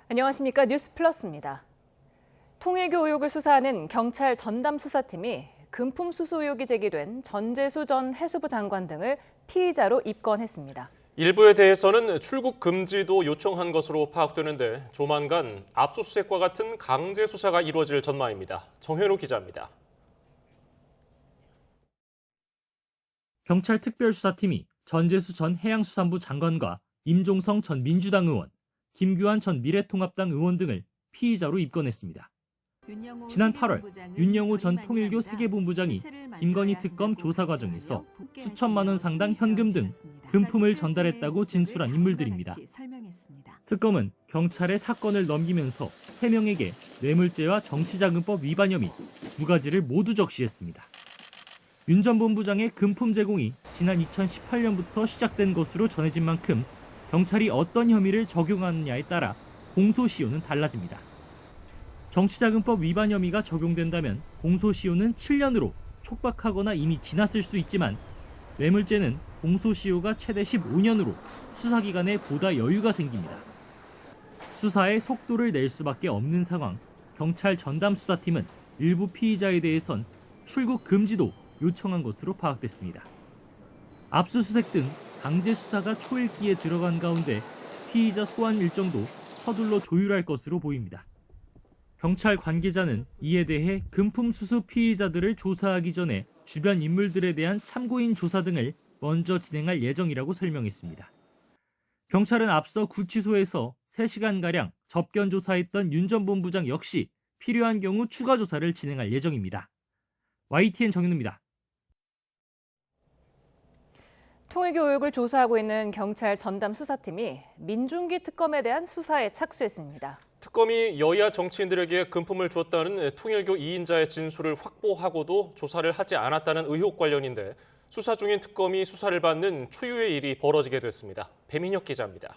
안녕하십니까. 뉴스 플러스입니다. 통일교 의혹을 수사하는 경찰 전담 수사팀이 금품 수수 의혹이 제기된 전재수 전 해수부 장관 등을 피의자로 입건했습니다. 일부에 대해서는 출국 금지도 요청한 것으로 파악되는데 조만간 압수수색과 같은 강제 수사가 이루어질 전망입니다. 정현우 기자입니다. 경찰 특별수사팀이 전재수 전 해양수산부 장관과 임종성 전 민주당 의원, 김규환 전 미래통합당 의원 등을 피의자로 입건했습니다. 지난 8월 윤영호 전 통일교 세계본부장이 김건희 특검 조사 과정에서 수천만 원 상당 현금 등 금품을 전달했다고 진술한 인물들입니다. 특검은 경찰에 사건을 넘기면서 3명에게 뇌물죄와 정치자금법 위반 혐의 2가지를 모두 적시했습니다. 윤 전 본부장의 금품 제공이 지난 2018년부터 시작된 것으로 전해진 만큼 경찰이 어떤 혐의를 적용하느냐에 따라 공소시효는 달라집니다. 정치자금법 위반 혐의가 적용된다면 공소시효는 7년으로 촉박하거나 이미 지났을 수 있지만 뇌물죄는 공소시효가 최대 15년으로 수사기간에 보다 여유가 생깁니다. 수사에 속도를 낼 수밖에 없는 상황, 경찰 전담 수사팀은 일부 피의자에 대해선 출국 금지도 요청한 것으로 파악됐습니다. 압수수색 등 강제 수사가 초읽기에 들어간 가운데 피의자 소환 일정도 서둘러 조율할 것으로 보입니다. 경찰 관계자는 이에 대해 금품 수수 피의자들을 조사하기 전에 주변 인물들에 대한 참고인 조사 등을 먼저 진행할 예정이라고 설명했습니다. 경찰은 앞서 구치소에서 3시간가량 접견 조사했던 윤 전 본부장 역시 필요한 경우 추가 조사를 진행할 예정입니다. YTN 정현우입니다. 통일교 의혹을 조사하고 있는 경찰 전담 수사팀이 민중기 특검에 대한 수사에 착수했습니다. 특검이 여야 정치인들에게 금품을 줬다는 통일교 2인자의 진술을 확보하고도 조사를 하지 않았다는 의혹 관련인데 수사 중인 특검이 수사를 받는 초유의 일이 벌어지게 됐습니다. 배민혁 기자입니다.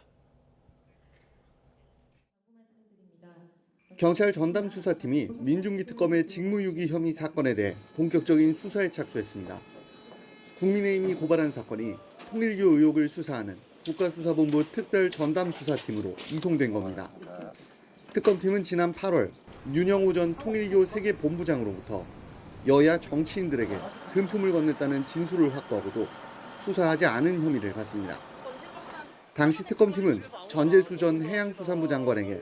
경찰 전담 수사팀이 민중기 특검의 직무유기 혐의 사건에 대해 본격적인 수사에 착수했습니다. 국민의힘이 고발한 사건이 통일교 의혹을 수사하는 국가수사본부 특별 전담 수사팀으로 이송된 겁니다. 특검팀은 지난 8월 윤영호 전 통일교 세계본부장으로부터 여야 정치인들에게 금품을 건넸다는 진술을 확보하고도 수사하지 않은 혐의를 받습니다. 당시 특검팀은 전재수 전 해양수산부 장관에게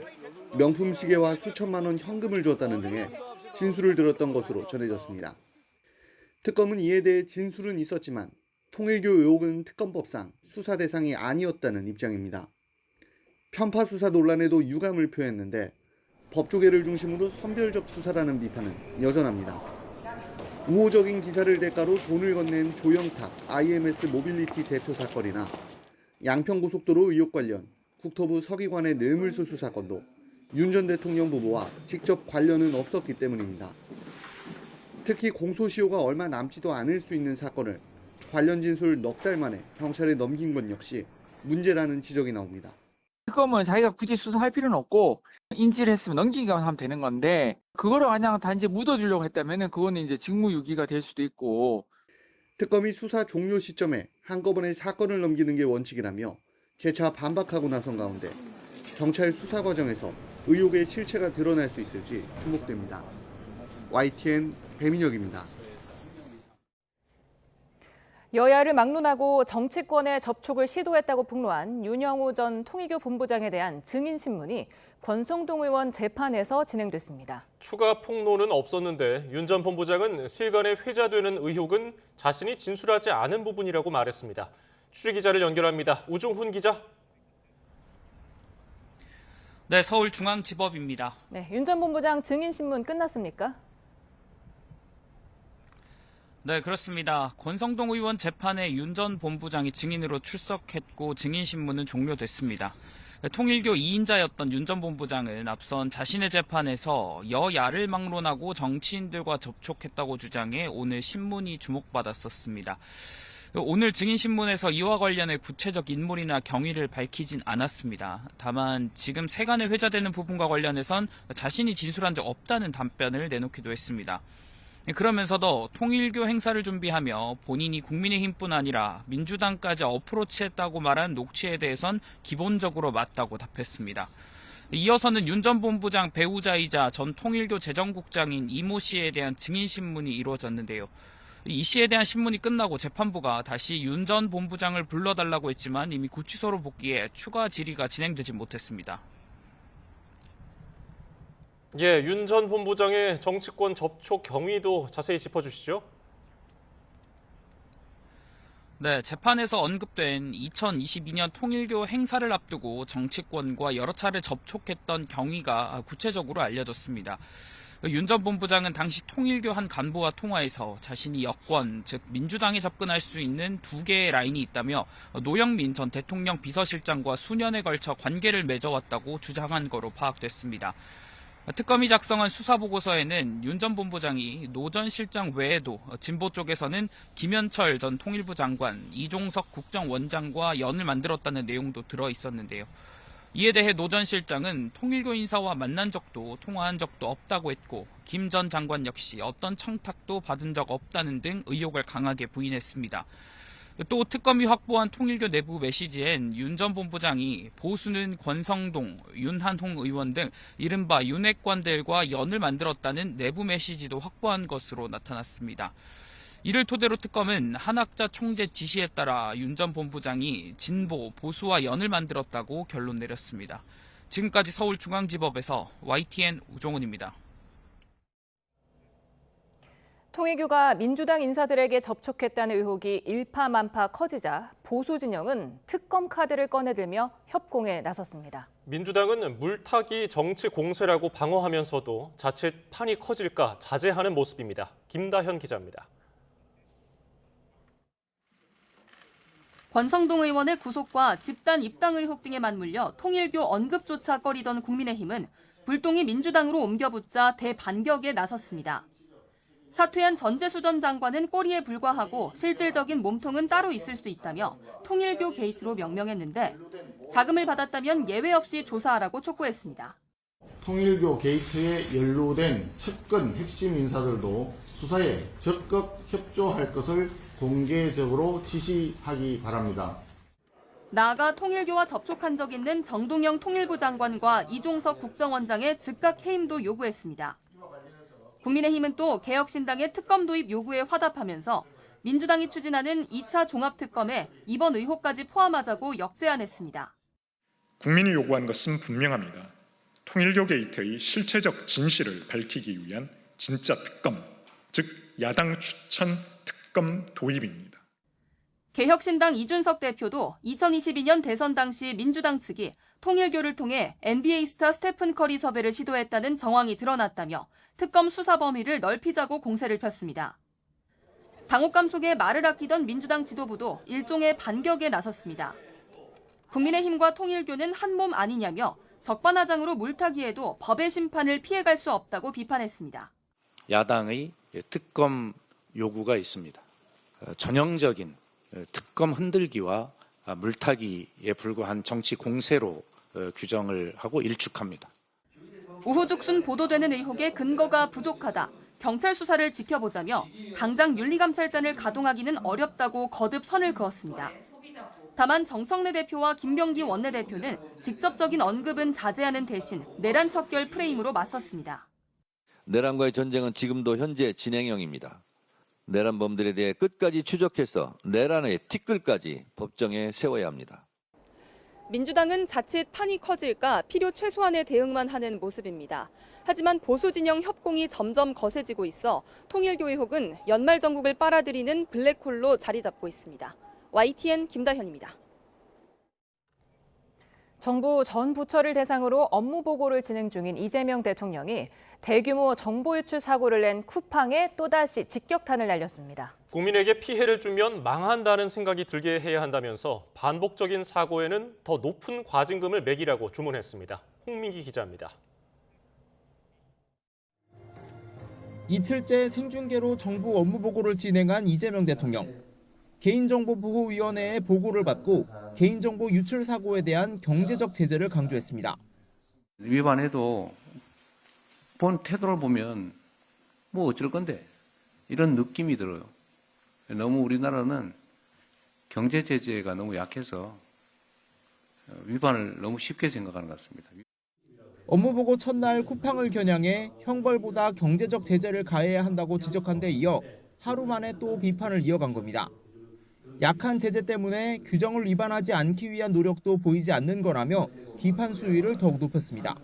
명품 시계와 수천만 원 현금을 주었다는 등의 진술을 들었던 것으로 전해졌습니다. 특검은 이에 대해 진술은 있었지만 통일교 의혹은 특검법상 수사 대상이 아니었다는 입장입니다. 편파 수사 논란에도 유감을 표했는데 법조계를 중심으로 선별적 수사라는 비판은 여전합니다. 우호적인 기사를 대가로 돈을 건넨 조영탁 IMS 모빌리티 대표 사건이나 양평고속도로 의혹 관련 국토부 서기관의 뇌물수수 사건도 윤 전 대통령 부부와 직접 관련은 없었기 때문입니다. 특히 공소시효가 얼마 남지도 않을 수 있는 사건을 관련 진술 넉 달 만에 경찰에 넘긴 건 역시 문제라는 지적이 나옵니다. 특검은 자기가 굳이 수사할 필요는 없고 인지를 했으면 넘기기만 하면 되는 건데 그거를 그냥 단지 묻어주려고 했다면 그거는 이제 직무유기가 될 수도 있고. 특검이 수사 종료 시점에 한꺼번에 사건을 넘기는 게 원칙이라며 재차 반박하고 나선 가운데 경찰 수사 과정에서 의혹의 실체가 드러날 수 있을지 주목됩니다. YTN 배민혁입니다. 여야를 막론하고 정치권에 접촉을 시도했다고 폭로한 윤영호 전 통일교 본부장에 대한 증인신문이 권성동 의원 재판에서 진행됐습니다. 추가 폭로는 없었는데 윤 전 본부장은 실간에 회자되는 의혹은 자신이 진술하지 않은 부분이라고 말했습니다. 취재기자를 연결합니다. 우중훈 기자. 네, 서울중앙지법입니다. 네, 윤 전 본부장 증인신문 끝났습니까? 네, 그렇습니다. 권성동 의원 재판에 윤 전 본부장이 증인으로 출석했고 증인신문은 종료됐습니다. 통일교 2인자였던 윤 전 본부장은 앞선 자신의 재판에서 여야를 막론하고 정치인들과 접촉했다고 주장해 오늘 신문이 주목받았었습니다. 오늘 증인신문에서 이와 관련해 구체적 인물이나 경위를 밝히진 않았습니다. 다만 지금 세간에 회자되는 부분과 관련해선 자신이 진술한 적 없다는 답변을 내놓기도 했습니다. 그러면서도 통일교 행사를 준비하며 본인이 국민의힘뿐 아니라 민주당까지 어프로치했다고 말한 녹취에 대해선 기본적으로 맞다고 답했습니다. 이어서는 윤 전 본부장 배우자이자 전 통일교 재정국장인 이모 씨에 대한 증인신문이 이루어졌는데요. 이 씨에 대한 신문이 끝나고 재판부가 다시 윤 전 본부장을 불러달라고 했지만 이미 구치소로 복귀해 추가 질의가 진행되지 못했습니다. 예, 윤 전 본부장의 정치권 접촉 경위도 자세히 짚어주시죠. 네, 재판에서 언급된 2022년 통일교 행사를 앞두고 정치권과 여러 차례 접촉했던 경위가 구체적으로 알려졌습니다. 윤 전 본부장은 당시 통일교 한 간부와 통화에서 자신이 여권, 즉 민주당에 접근할 수 있는 두 개의 라인이 있다며 노영민 전 대통령 비서실장과 수년에 걸쳐 관계를 맺어왔다고 주장한 거로 파악됐습니다. 특검이 작성한 수사보고서에는 윤 전 본부장이 노 전 실장 외에도 진보 쪽에서는 김현철 전 통일부 장관, 이종석 국정원장과 연을 만들었다는 내용도 들어 있었는데요. 이에 대해 노 전 실장은 통일교 인사와 만난 적도 통화한 적도 없다고 했고 김 전 장관 역시 어떤 청탁도 받은 적 없다는 등 의혹을 강하게 부인했습니다. 또 특검이 확보한 통일교 내부 메시지엔 윤 전 본부장이 보수는 권성동, 윤한홍 의원 등 이른바 윤핵관들과 연을 만들었다는 내부 메시지도 확보한 것으로 나타났습니다. 이를 토대로 특검은 한학자 총재 지시에 따라 윤 전 본부장이 진보, 보수와 연을 만들었다고 결론 내렸습니다. 지금까지 서울중앙지법에서 YTN 우종훈입니다. 통일교가 민주당 인사들에게 접촉했다는 의혹이 일파만파 커지자 보수 진영은 특검 카드를 꺼내들며 협공에 나섰습니다. 민주당은 물타기 정치 공세라고 방어하면서도 자칫 판이 커질까 자제하는 모습입니다. 김다현 기자입니다. 권성동 의원의 구속과 집단 입당 의혹 등에 맞물려 통일교 언급조차 꺼리던 국민의힘은 불똥이 민주당으로 옮겨붙자 대반격에 나섰습니다. 사퇴한 전재수 전 장관은 꼬리에 불과하고 실질적인 몸통은 따로 있을 수 있다며 통일교 게이트로 명명했는데 자금을 받았다면 예외 없이 조사하라고 촉구했습니다. 통일교 게이트에 연루된 측근 핵심 인사들도 수사에 적극 협조할 것을 공개적으로 지시하기 바랍니다. 나아가 통일교와 접촉한 적 있는 정동영 통일부 장관과 이종석 국정원장의 즉각 해임도 요구했습니다. 국민의힘은 또 개혁신당의 특검 도입 요구에 화답하면서 민주당이 추진하는 2차 종합특검에 이번 의혹까지 포함하자고 역제안했습니다. 국민이 요구한 것은 분명합니다. 통일교 게이트의 실체적 진실을 밝히기 위한 진짜 특검, 즉 야당 추천 특검 도입입니다. 개혁신당 이준석 대표도 2022년 대선 당시 민주당 측이 통일교를 통해 NBA 스타 스테픈 커리 섭외를 시도했다는 정황이 드러났다며 특검 수사 범위를 넓히자고 공세를 폈습니다. 당혹감 속에 말을 아끼던 민주당 지도부도 일종의 반격에 나섰습니다. 국민의힘과 통일교는 한 몸 아니냐며 적반하장으로 물타기해도 법의 심판을 피해갈 수 없다고 비판했습니다. 야당의 특검 요구가 있습니다. 전형적인 특검 흔들기와 물타기에 불과한 정치 공세로 규정을 하고 일축합니다. 우후죽순 보도되는 의혹에 근거가 부족하다. 경찰 수사를 지켜보자며 당장 윤리감찰단을 가동하기는 어렵다고 거듭 선을 그었습니다. 다만 정청래 대표와 김병기 원내대표는 직접적인 언급은 자제하는 대신 내란 척결 프레임으로 맞섰습니다. 내란과의 전쟁은 지금도 현재 진행형입니다. 내란범들에 대해 끝까지 추적해서 내란의 티끌까지 법정에 세워야 합니다. 민주당은 자칫 판이 커질까 필요 최소한의 대응만 하는 모습입니다. 하지만 보수 진영 협공이 점점 거세지고 있어 통일교 의혹은 연말 정국을 빨아들이는 블랙홀로 자리 잡고 있습니다. YTN 김다현입니다. 정부 전 부처를 대상으로 업무 보고를 진행 중인 이재명 대통령이 대규모 정보 유출 사고를 낸 쿠팡에 또다시 직격탄을 날렸습니다. 국민에게 피해를 주면 망한다는 생각이 들게 해야 한다면서 반복적인 사고에는 더 높은 과징금을 매기라고 주문했습니다. 홍민기 기자입니다. 이틀째 생중계로 정부 업무 보고를 진행한 이재명 대통령. 개인정보보호위원회의 보고를 받고 개인정보 유출 사고에 대한 경제적 제재를 강조했습니다. 위반해도 본 태도를 보면 뭐 어쩔 건데 이런 느낌이 들어요. 너무 우리나라는 경제 제재가 너무 약해서 위반을 너무 쉽게 생각하는 것 같습니다. 업무보고 첫날 쿠팡을 겨냥해 형벌보다 경제적 제재를 가해야 한다고 지적한 데 이어 하루 만에 또 비판을 이어간 겁니다. 약한 제재 때문에 규정을 위반하지 않기 위한 노력도 보이지 않는 거라며 비판 수위를 더욱 높였습니다.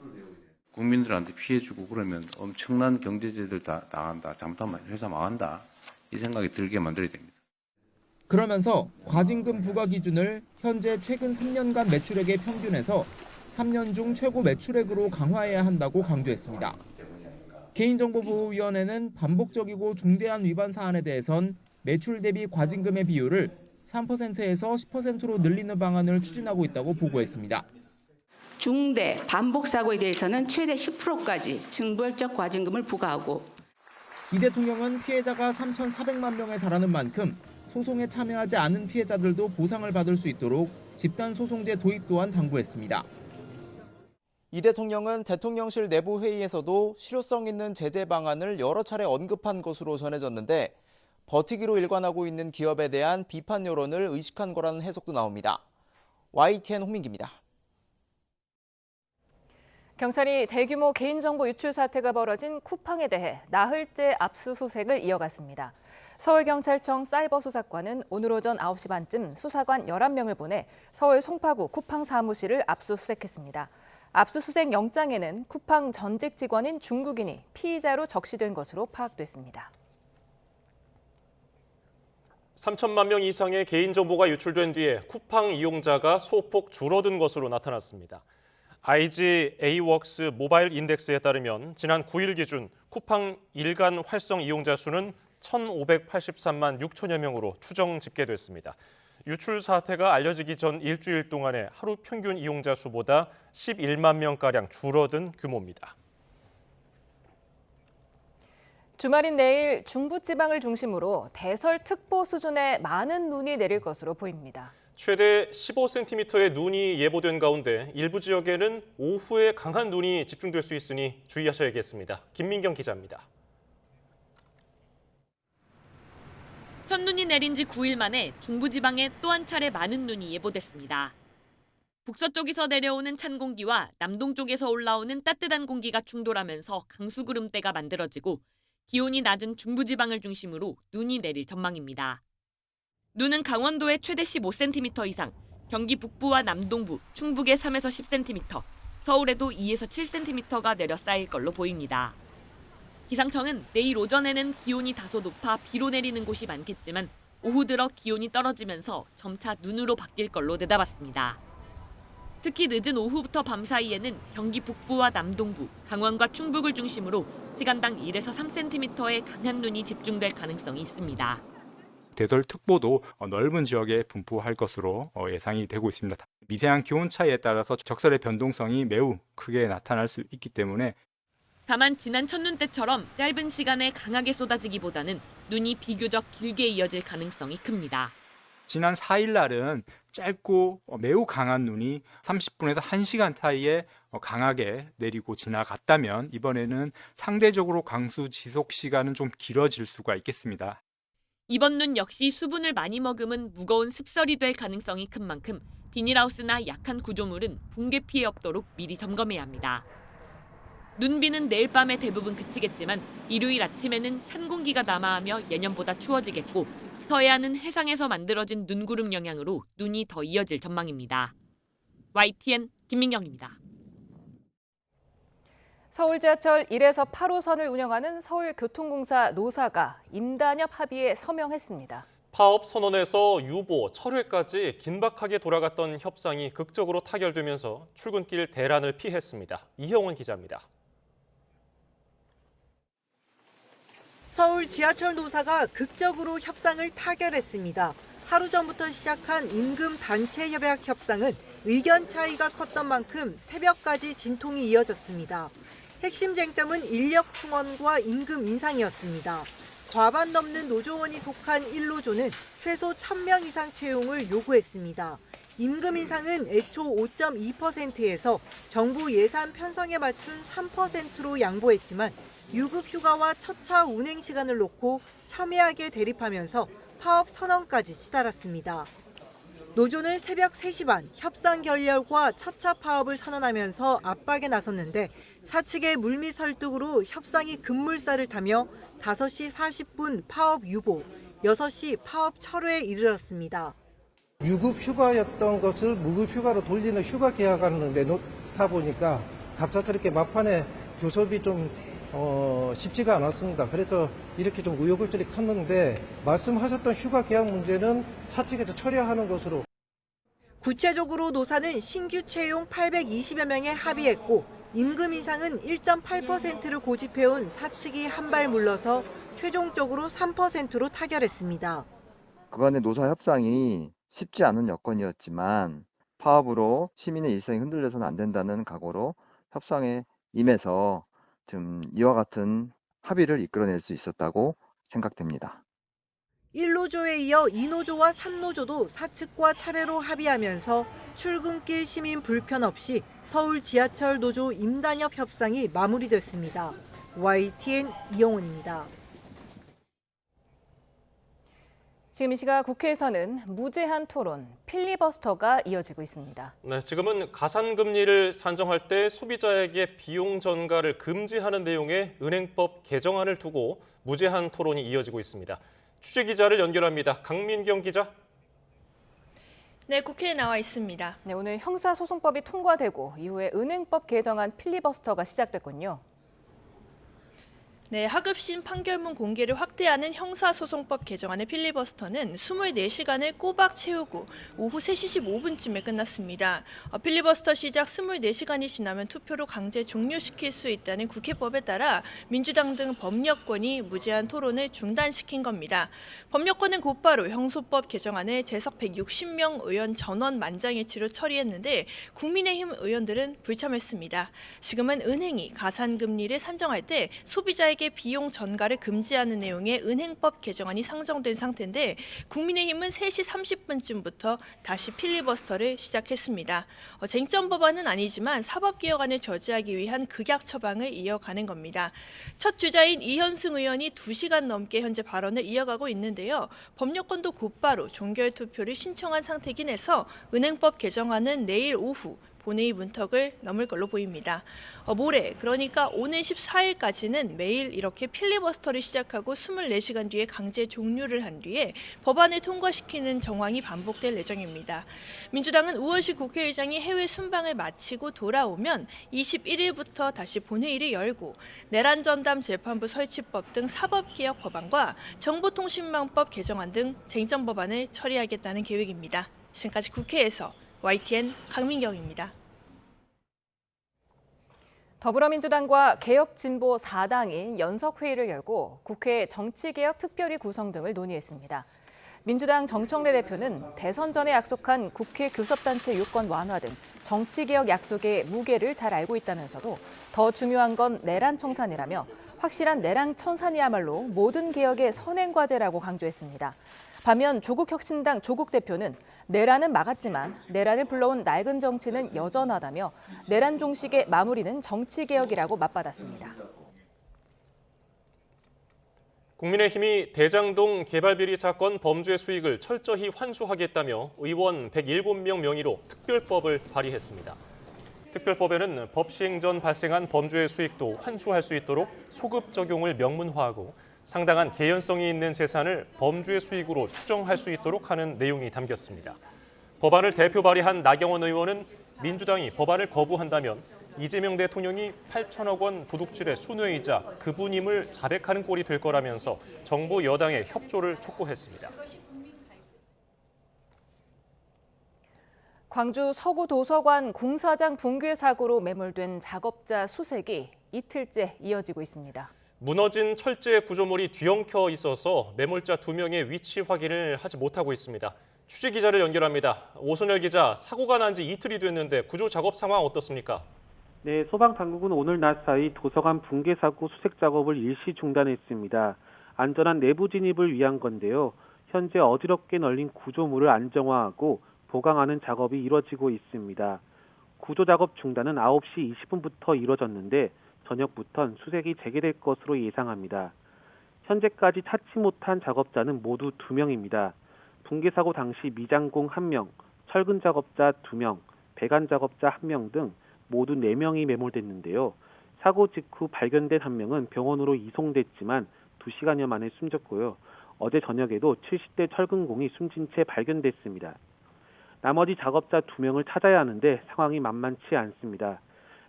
국민들한테 피해 주고 그러면 엄청난 경제제재를 다 나간다. 잘못하면 회사 망한다. 이 생각이 들게 만들어야 됩니다. 그러면서 과징금 부과 기준을 현재 최근 3년간 매출액의 평균에서 3년 중 최고 매출액으로 강화해야 한다고 강조했습니다. 개인정보보호위원회는 반복적이고 중대한 위반 사안에 대해선 매출 대비 과징금의 비율을 3%에서 10%로 늘리는 방안을 추진하고 있다고 보고했습니다. 중대, 반복 사고에 대해서는 최대 10%까지 징벌적 과징금을 부과하고 이 대통령은 피해자가 3,400만 명에 달하는 만큼 소송에 참여하지 않은 피해자들도 보상을 받을 수 있도록 집단소송제 도입 또한 당부했습니다. 이 대통령은 대통령실 내부 회의에서도 실효성 있는 제재 방안을 여러 차례 언급한 것으로 전해졌는데 버티기로 일관하고 있는 기업에 대한 비판 여론을 의식한 거라는 해석도 나옵니다. YTN 홍민기입니다. 경찰이 대규모 개인정보 유출 사태가 벌어진 쿠팡에 대해 나흘째 압수수색을 이어갔습니다. 서울경찰청 사이버수사과는 오늘 오전 9시 반쯤 수사관 11명을 보내 서울 송파구 쿠팡 사무실을 압수수색했습니다. 압수수색 영장에는 쿠팡 전직 직원인 중국인이 피의자로 적시된 것으로 파악됐습니다. 3천만 명 이상의 개인정보가 유출된 뒤에 쿠팡 이용자가 소폭 줄어든 것으로 나타났습니다. IG AWORKS 모바일 인덱스에 따르면 지난 9일 기준 쿠팡 일간 활성 이용자 수는 1,583만 6천여 명으로 추정 집계됐습니다. 유출 사태가 알려지기 전 일주일 동안의 하루 평균 이용자 수보다 11만 명가량 줄어든 규모입니다. 주말인 내일 중부지방을 중심으로 대설특보 수준의 많은 눈이 내릴 것으로 보입니다. 최대 15cm의 눈이 예보된 가운데 일부 지역에는 오후에 강한 눈이 집중될 수 있으니 주의하셔야겠습니다. 김민경 기자입니다. 첫눈이 내린 지 9일 만에 중부지방에 또 한 차례 많은 눈이 예보됐습니다. 북서쪽에서 내려오는 찬 공기와 남동쪽에서 올라오는 따뜻한 공기가 충돌하면서 강수구름대가 만들어지고 기온이 낮은 중부지방을 중심으로 눈이 내릴 전망입니다. 눈은 강원도에 최대 15cm 이상, 경기 북부와 남동부, 충북에 3에서 10cm, 서울에도 2에서 7cm가 내려 쌓일 걸로 보입니다. 기상청은 내일 오전에는 기온이 다소 높아 비로 내리는 곳이 많겠지만 오후 들어 기온이 떨어지면서 점차 눈으로 바뀔 걸로 내다봤습니다. 특히 늦은 오후부터 밤 사이에는 경기 북부와 남동부, 강원과 충북을 중심으로 시간당 1에서 3cm의 강한 눈이 집중될 가능성이 있습니다. 대설특보도 넓은 지역에 분포할 것으로 예상이 되고 있습니다. 미세한 기온 차이에 따라서 적설의 변동성이 매우 크게 나타날 수 있기 때문에 다만 지난 첫눈 때처럼 짧은 시간에 강하게 쏟아지기보다는 눈이 비교적 길게 이어질 가능성이 큽니다. 지난 4일 날은 짧고 매우 강한 눈이 30분에서 1시간 사이에 강하게 내리고 지나갔다면 이번에는 상대적으로 강수 지속 시간은 좀 길어질 수가 있겠습니다. 이번 눈 역시 수분을 많이 머금은 무거운 습설이 될 가능성이 큰 만큼 비닐하우스나 약한 구조물은 붕괴 피해 없도록 미리 점검해야 합니다. 눈비는 내일 밤에 대부분 그치겠지만 일요일 아침에는 찬 공기가 남하하며 예년보다 추워지겠고 서해안은 해상에서 만들어진 눈구름 영향으로 눈이 더 이어질 전망입니다. YTN 김민경입니다. 서울 지하철 1에서 8호선을 운영하는 서울교통공사 노사가 임단협 합의에 서명했습니다. 파업 선언에서 유보, 철회까지 긴박하게 돌아갔던 협상이 극적으로 타결되면서 출근길 대란을 피했습니다. 이형원 기자입니다. 서울 지하철 노사가 극적으로 협상을 타결했습니다. 하루 전부터 시작한 임금 단체 협약 협상은 의견 차이가 컸던 만큼 새벽까지 진통이 이어졌습니다. 핵심 쟁점은 인력 충원과 임금 인상이었습니다. 과반 넘는 노조원이 속한 1노조는 최소 1,000명 이상 채용을 요구했습니다. 임금 인상은 애초 5.2%에서 정부 예산 편성에 맞춘 3%로 양보했지만 유급 휴가와 첫차 운행 시간을 놓고 첨예하게 대립하면서 파업 선언까지 치달았습니다. 노조는 새벽 3시 반 협상 결렬과 첫차 파업을 선언하면서 압박에 나섰는데 사측의 물밑 설득으로 협상이 급물살을 타며 5시 40분 파업 유보, 6시 파업 철회에 이르렀습니다. 유급 휴가였던 것을 무급 휴가로 돌리는 휴가 계약안을 내놓다 보니까 갑작스럽게 막판에 교섭이 좀 쉽지가 않았습니다. 그래서 이렇게 좀 우여곡절이 컸는데 말씀하셨던 휴가 계약 문제는 사측에서 처리하는 것으로. 구체적으로 노사는 신규 채용 820여 명에 합의했고 임금 인상은 1.8%를 고집해온 사측이 한 발 물러서 최종적으로 3%로 타결했습니다. 그간의 노사 협상이 쉽지 않은 여건이었지만 파업으로 시민의 일상이 흔들려서는 안 된다는 각오로 협상에 임해서 좀 이와 같은 합의를 이끌어낼 수 있었다고 생각됩니다. 1노조에 이어 2노조와 3노조도 사측과 차례로 합의하면서 출근길 시민 불편 없이 서울 지하철 노조 임단협 협상이 마무리됐습니다. YTN 이영훈입니다. 지금 이 시각 국회에서는 무제한 토론, 필리버스터가 이어지고 있습니다. 네, 지금은 가산금리를 산정할 때 소비자에게 비용 전가를 금지하는 내용의 은행법 개정안을 두고 무제한 토론이 이어지고 있습니다. 취재기자를 연결합니다. 강민경 기자. 네, 국회에 나와 있습니다. 네, 오늘 형사소송법이 통과되고 이후에 은행법 개정안 필리버스터가 시작됐군요. 네, 하급심 판결문 공개를 확대하는 형사소송법 개정안의 필리버스터는 24시간을 꼬박 채우고 오후 3시 15분쯤에 끝났습니다. 필리버스터 시작 24시간이 지나면 투표로 강제 종료시킬 수 있다는 국회법에 따라 민주당 등 법여권이 무제한 토론을 중단시킨 겁니다. 법여권은 곧바로 형소법 개정안을 재석 160명 의원 전원 만장일치로 처리했는데 국민의힘 의원들은 불참했습니다. 지금은 은행이 가산금리를 산정할 때 소비자에게 비용 전가를 금지하는 내용의 은행법 개정안이 상정된 상태인데 국민의힘은 3시 30분쯤부터 다시 필리버스터를 시작했습니다. 쟁점 법안은 아니지만 사법개혁안을 저지하기 위한 극약 처방을 이어가는 겁니다. 첫 주자인 이현승 의원이 2시간 넘게 현재 발언을 이어가고 있는데요. 법여권도 곧바로 종결 투표를 신청한 상태긴 해서 은행법 개정안은 내일 오후 본회의 문턱을 넘을 걸로 보입니다. 모레, 그러니까 오늘 14일까지는 매일 이렇게 필리버스터를 시작하고 24시간 뒤에 강제 종료를 한 뒤에 법안을 통과시키는 정황이 반복될 예정입니다. 민주당은 우원식 국회의장이 해외 순방을 마치고 돌아오면 21일부터 다시 본회의를 열고 내란전담 재판부 설치법 등 사법개혁 법안과 정보통신망법 개정안 등 쟁점 법안을 처리하겠다는 계획입니다. 지금까지 국회에서 YTN 강민경입니다. 더불어민주당과 개혁진보 4당이 연석회의를 열고 국회 정치개혁 특별위 구성 등을 논의했습니다. 민주당 정청래 대표는 대선 전에 약속한 국회 교섭단체 요건 완화 등 정치개혁 약속의 무게를 잘 알고 있다면서도 더 중요한 건 내란 청산이라며 확실한 내란 청산이야말로 모든 개혁의 선행과제라고 강조했습니다. 반면 조국혁신당 조국 대표는 내란은 막았지만 내란을 불러온 낡은 정치는 여전하다며 내란 종식의 마무리는 정치개혁이라고 맞받았습니다. 국민의힘이 대장동 개발비리 사건 범죄 수익을 철저히 환수하겠다며 의원 107명 명의로 특별법을 발의했습니다. 특별법에는 법 시행 전 발생한 범죄 수익도 환수할 수 있도록 소급 적용을 명문화하고 상당한 개연성이 있는 재산을 범죄 수익으로 추정할 수 있도록 하는 내용이 담겼습니다. 법안을 대표 발의한 나경원 의원은 민주당이 법안을 거부한다면 이재명 대통령이 8천억 원 도둑질의 순회이자 그분임을 자백하는 꼴이 될 거라면서 정부 여당의 협조를 촉구했습니다. 광주 서구 도서관 공사장 붕괴 사고로 매몰된 작업자 수색이 이틀째 이어지고 있습니다. 무너진 철제 구조물이 뒤엉켜 있어서 매몰자 2명의 위치 확인을 하지 못하고 있습니다. 취재 기자를 연결합니다. 오순열 기자, 사고가 난 지 이틀이 됐는데 구조 작업 상황 어떻습니까? 네, 소방당국은 오늘 낮 사이 도서관 붕괴 사고 수색 작업을 일시 중단했습니다. 안전한 내부 진입을 위한 건데요. 현재 어지럽게 널린 구조물을 안정화하고 보강하는 작업이 이뤄지고 있습니다. 구조 작업 중단은 9시 20분부터 이뤄졌는데 저녁부터는 수색이 재개될 것으로 예상합니다. 현재까지 찾지 못한 작업자는 모두 2명입니다. 붕괴 사고 당시 미장공 1명, 철근 작업자 2명, 배관 작업자 1명 등 모두 4명이 매몰됐는데요. 사고 직후 발견된 1명은 병원으로 이송됐지만 2시간여 만에 숨졌고요. 어제 저녁에도 70대 철근공이 숨진 채 발견됐습니다. 나머지 작업자 2명을 찾아야 하는데 상황이 만만치 않습니다.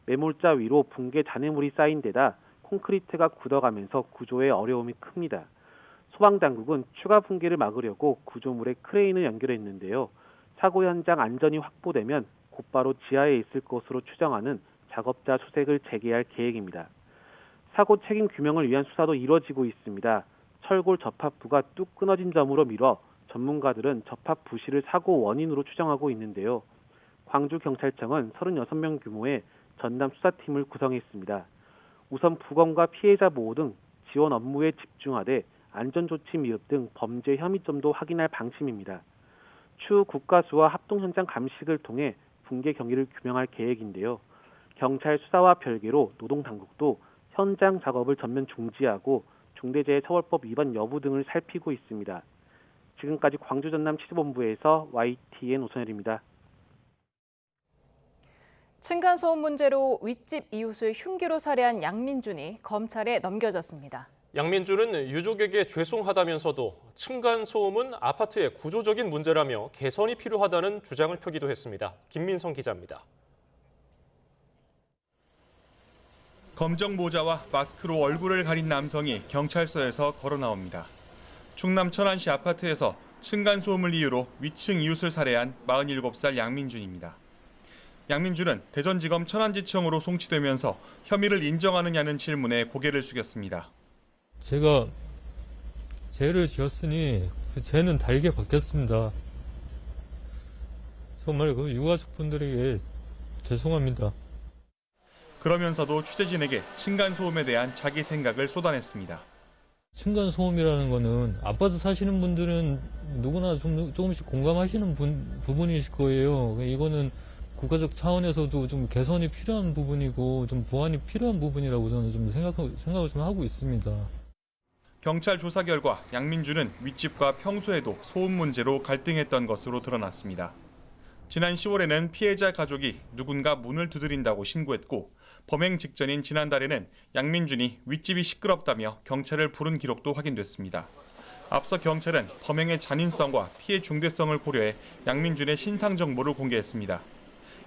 매몰자 위로 붕괴 잔해물이 쌓인 데다 콘크리트가 굳어가면서 구조에 어려움이 큽니다. 소방당국은 추가 붕괴를 막으려고 구조물에 크레인을 연결했는데요. 사고 현장 안전이 확보되면 곧바로 지하에 있을 것으로 추정하는 작업자 수색을 재개할 계획입니다. 사고 책임 규명을 위한 수사도 이뤄지고 있습니다. 철골 접합부가 뚝 끊어진 점으로 미뤄 전문가들은 접합 부실을 사고 원인으로 추정하고 있는데요. 광주경찰청은 36명 규모의 전담 수사팀을 구성했습니다. 우선 부검과 피해자 보호 등 지원 업무에 집중하되 안전조치 미흡 등 범죄 혐의점도 확인할 방침입니다. 추후 국가수와 합동 현장 감식을 통해 붕괴 경위를 규명할 계획인데요. 경찰 수사와 별개로 노동당국도 현장 작업을 전면 중지하고 중대재해처벌법 위반 여부 등을 살피고 있습니다. 지금까지 광주 전남 치수본부에서 YTN 오선열입니다. 층간소음 문제로 윗집 이웃을 흉기로 살해한 양민준이 검찰에 넘겨졌습니다. 양민준은 유족에게 죄송하다면서도 층간소음은 아파트의 구조적인 문제라며 개선이 필요하다는 주장을 펴기도 했습니다. 김민성 기자입니다. 검정 모자와 마스크로 얼굴을 가린 남성이 경찰서에서 걸어 나옵니다. 충남 천안시 아파트에서 층간소음을 이유로 위층 이웃을 살해한 47살 양민준입니다. 양민준은 대전지검 천안지청으로 송치되면서 혐의를 인정하느냐는 질문에 고개를 숙였습니다. 제가 죄를 지었으니 그 죄는 달게 받겠습니다. 정말 그 유가족분들에게 죄송합니다. 그러면서도 취재진에게 층간소음에 대한 자기 생각을 쏟아냈습니다. 층간소음이라는 거는 아파트 사시는 분들은 누구나 조금씩 공감하시는 부분이실 거예요. 이거는 국가적 차원에서도 좀 개선이 필요한 부분이고 좀 보완이 필요한 부분이라고 저는 좀 생각을 좀 하고 있습니다. 경찰 조사 결과 양민준은 윗집과 평소에도 소음 문제로 갈등했던 것으로 드러났습니다. 지난 10월에는 피해자 가족이 누군가 문을 두드린다고 신고했고 범행 직전인 지난달에는 양민준이 윗집이 시끄럽다며 경찰을 부른 기록도 확인됐습니다. 앞서 경찰은 범행의 잔인성과 피해 중대성을 고려해 양민준의 신상 정보를 공개했습니다.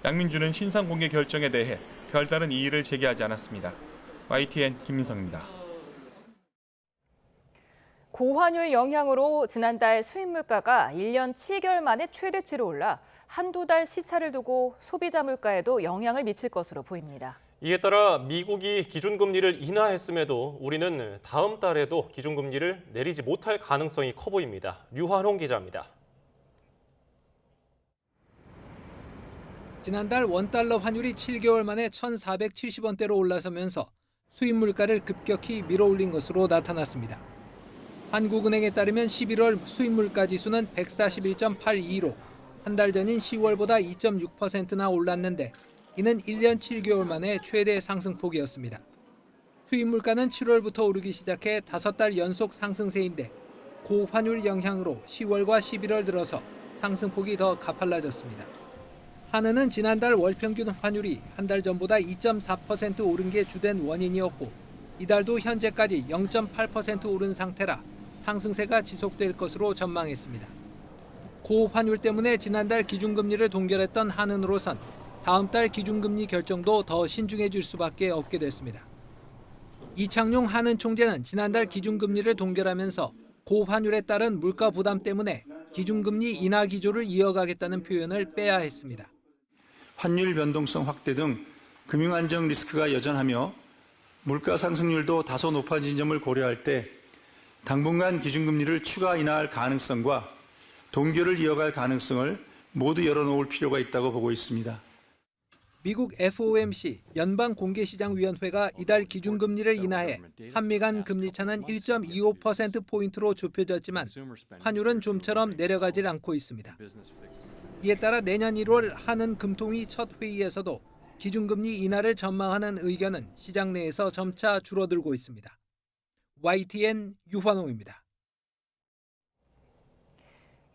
양민준은 신상 공개 결정에 대해 별다른 이의를 제기하지 않았습니다. YTN 김민성입니다. 고환율 영향으로 지난달 수입 물가가 1년 7개월 만에 최대치로 올라 한두 달 시차를 두고 소비자 물가에도 영향을 미칠 것으로 보입니다. 이에 따라 미국이 기준금리를 인하했음에도 우리는 다음 달에도 기준금리를 내리지 못할 가능성이 커 보입니다. 류환홍 기자입니다. 지난달 원달러 환율이 7개월 만에 1,470원대로 올라서면서 수입 물가를 급격히 밀어올린 것으로 나타났습니다. 한국은행에 따르면 11월 수입 물가 지수는 141.82로 한 달 전인 10월보다 2.6%나 올랐는데 이는 1년 7개월 만에 최대 상승폭이었습니다. 수입 물가는 7월부터 오르기 시작해 5달 연속 상승세인데 고환율 영향으로 10월과 11월 들어서 상승폭이 더 가팔라졌습니다. 한은은 지난달 월평균 환율이 한 달 전보다 2.4% 오른 게 주된 원인이었고 이달도 현재까지 0.8% 오른 상태라 상승세가 지속될 것으로 전망했습니다. 고환율 때문에 지난달 기준금리를 동결했던 한은으로선 다음 달 기준금리 결정도 더 신중해질 수밖에 없게 됐습니다. 이창용 한은 총재는 지난달 기준금리를 동결하면서 고환율에 따른 물가 부담 때문에 기준금리 인하 기조를 이어가겠다는 표현을 빼야 했습니다. 환율 변동성 확대 등 금융안정 리스크가 여전하며 물가 상승률도 다소 높아진 점을 고려할 때 당분간 기준금리를 추가 인하할 가능성과 동결을 이어갈 가능성을 모두 열어놓을 필요가 있다고 보고 있습니다. 미국 FOMC 연방공개시장위원회가 이달 기준금리를 인하해 한미 간 금리차는 1.25%포인트로 좁혀졌지만 환율은 좀처럼 내려가질 않고 있습니다. 이에 따라 내년 1월 한은 금통위 첫 회의에서도 기준금리 인하를 전망하는 의견은 시장 내에서 점차 줄어들고 있습니다. YTN 유환홍입니다.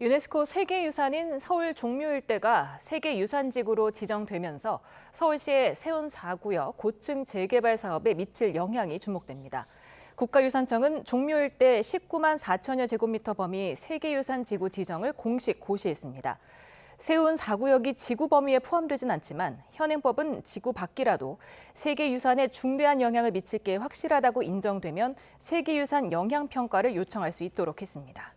유네스코 세계유산인 서울 종묘 일대가 세계유산지구로 지정되면서 서울시의 세운 4구역 고층 재개발 사업에 미칠 영향이 주목됩니다. 국가유산청은 종묘 일대 19만 4천여 제곱미터 범위 세계유산지구 지정을 공식 고시했습니다. 세운 4구역이 지구 범위에 포함되진 않지만 현행법은 지구 밖이라도 세계유산에 중대한 영향을 미칠 게 확실하다고 인정되면 세계유산 영향평가를 요청할 수 있도록 했습니다.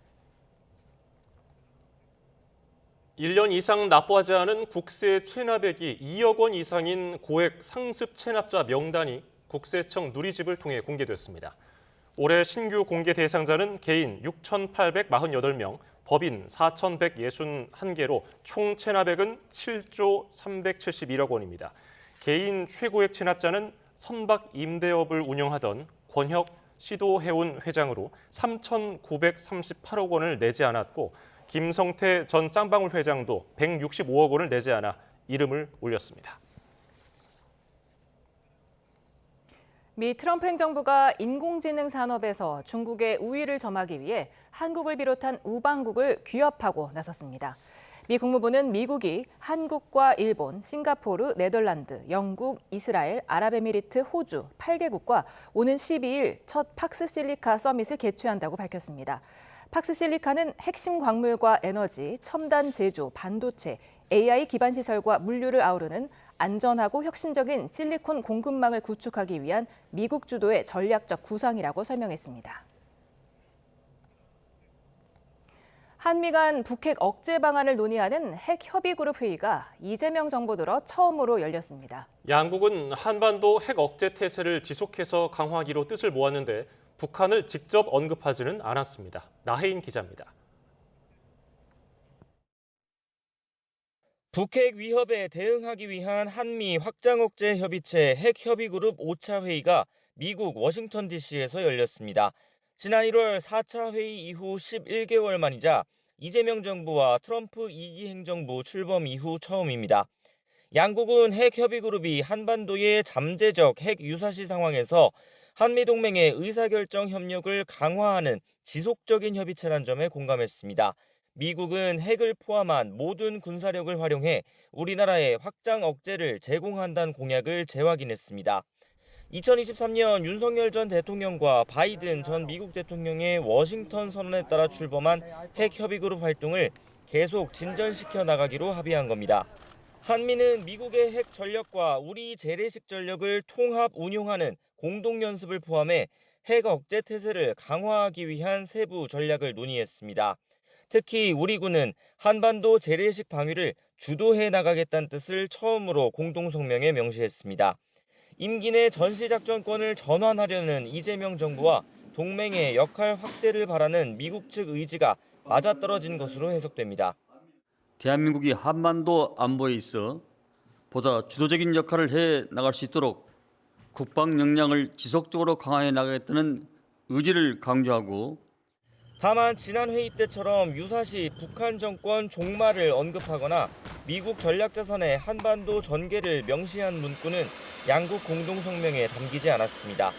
1년 이상 납부하지 않은 국세 체납액이 2억 원 이상인 고액 상습 체납자 명단이 국세청 누리집을 통해 공개됐습니다. 올해 신규 공개 대상자는 개인 6,848명, 법인 4,161개로 총 체납액은 7조 371억 원입니다. 개인 최고액 체납자는 선박 임대업을 운영하던 권혁 시도해운 회장으로 3,938억 원을 내지 않았고 김성태 전 쌍방울 회장도 165억 원을 내지 않아 이름을 올렸습니다. 미 트럼프 행정부가 인공지능 산업에서 중국의 우위를 점하기 위해 한국을 비롯한 우방국을 규합하고 나섰습니다. 미 국무부는 미국이 한국과 일본, 싱가포르, 네덜란드, 영국, 이스라엘, 아랍에미리트, 호주 8개국과 오는 12일 첫 팍스실리카 서밋을 개최한다고 밝혔습니다. 팍스실리카는 핵심 광물과 에너지, 첨단 제조, 반도체, AI 기반 시설과 물류를 아우르는 안전하고 혁신적인 실리콘 공급망을 구축하기 위한 미국 주도의 전략적 구상이라고 설명했습니다. 한미 간 북핵 억제 방안을 논의하는 핵협의그룹 회의가 이재명 정부 들어 처음으로 열렸습니다. 양국은 한반도 핵 억제 태세를 지속해서 강화하기로 뜻을 모았는데 북한을 직접 언급하지는 않았습니다. 나혜인 기자입니다. 북핵 위협에 대응하기 위한 한미 확장 억제 협의체 핵협의그룹 5차 회의가 미국 워싱턴 DC에서 열렸습니다. 지난 1월 4차 회의 이후 11개월 만이자 이재명 정부와 트럼프 2기 행정부 출범 이후 처음입니다. 양국은 핵협의그룹이 한반도의 잠재적 핵 유사시 상황에서 한미동맹의 의사결정 협력을 강화하는 지속적인 협의체란 점에 공감했습니다. 미국은 핵을 포함한 모든 군사력을 활용해 우리나라의 확장 억제를 제공한다는 공약을 재확인했습니다. 2023년 윤석열 전 대통령과 바이든 전 미국 대통령의 워싱턴 선언에 따라 출범한 핵협의그룹 활동을 계속 진전시켜 나가기로 합의한 겁니다. 한미는 미국의 핵 전력과 우리 재래식 전력을 통합 운용하는 공동연습을 포함해 핵 억제 태세를 강화하기 위한 세부 전략을 논의했습니다. 특히 우리 군은 한반도 재래식 방위를 주도해 나가겠다는 뜻을 처음으로 공동성명에 명시했습니다. 임기 내 전시작전권을 전환하려는 이재명 정부와 동맹의 역할 확대를 바라는 미국 측 의지가 맞아떨어진 것으로 해석됩니다. 대한민국이 한반도 안보에 있어 보다 주도적인 역할을 해 나갈 수 있도록 국방 역량을 지속적으로 강화해 나가겠다는 의지를 강조하고 다만 지난 회의 때처럼 유사시 북한 정권 종말을 언급하거나 미국 전략자산의 한반도 전개를 명시한 문구는 양국 공동성명에 담기지 않았습니다.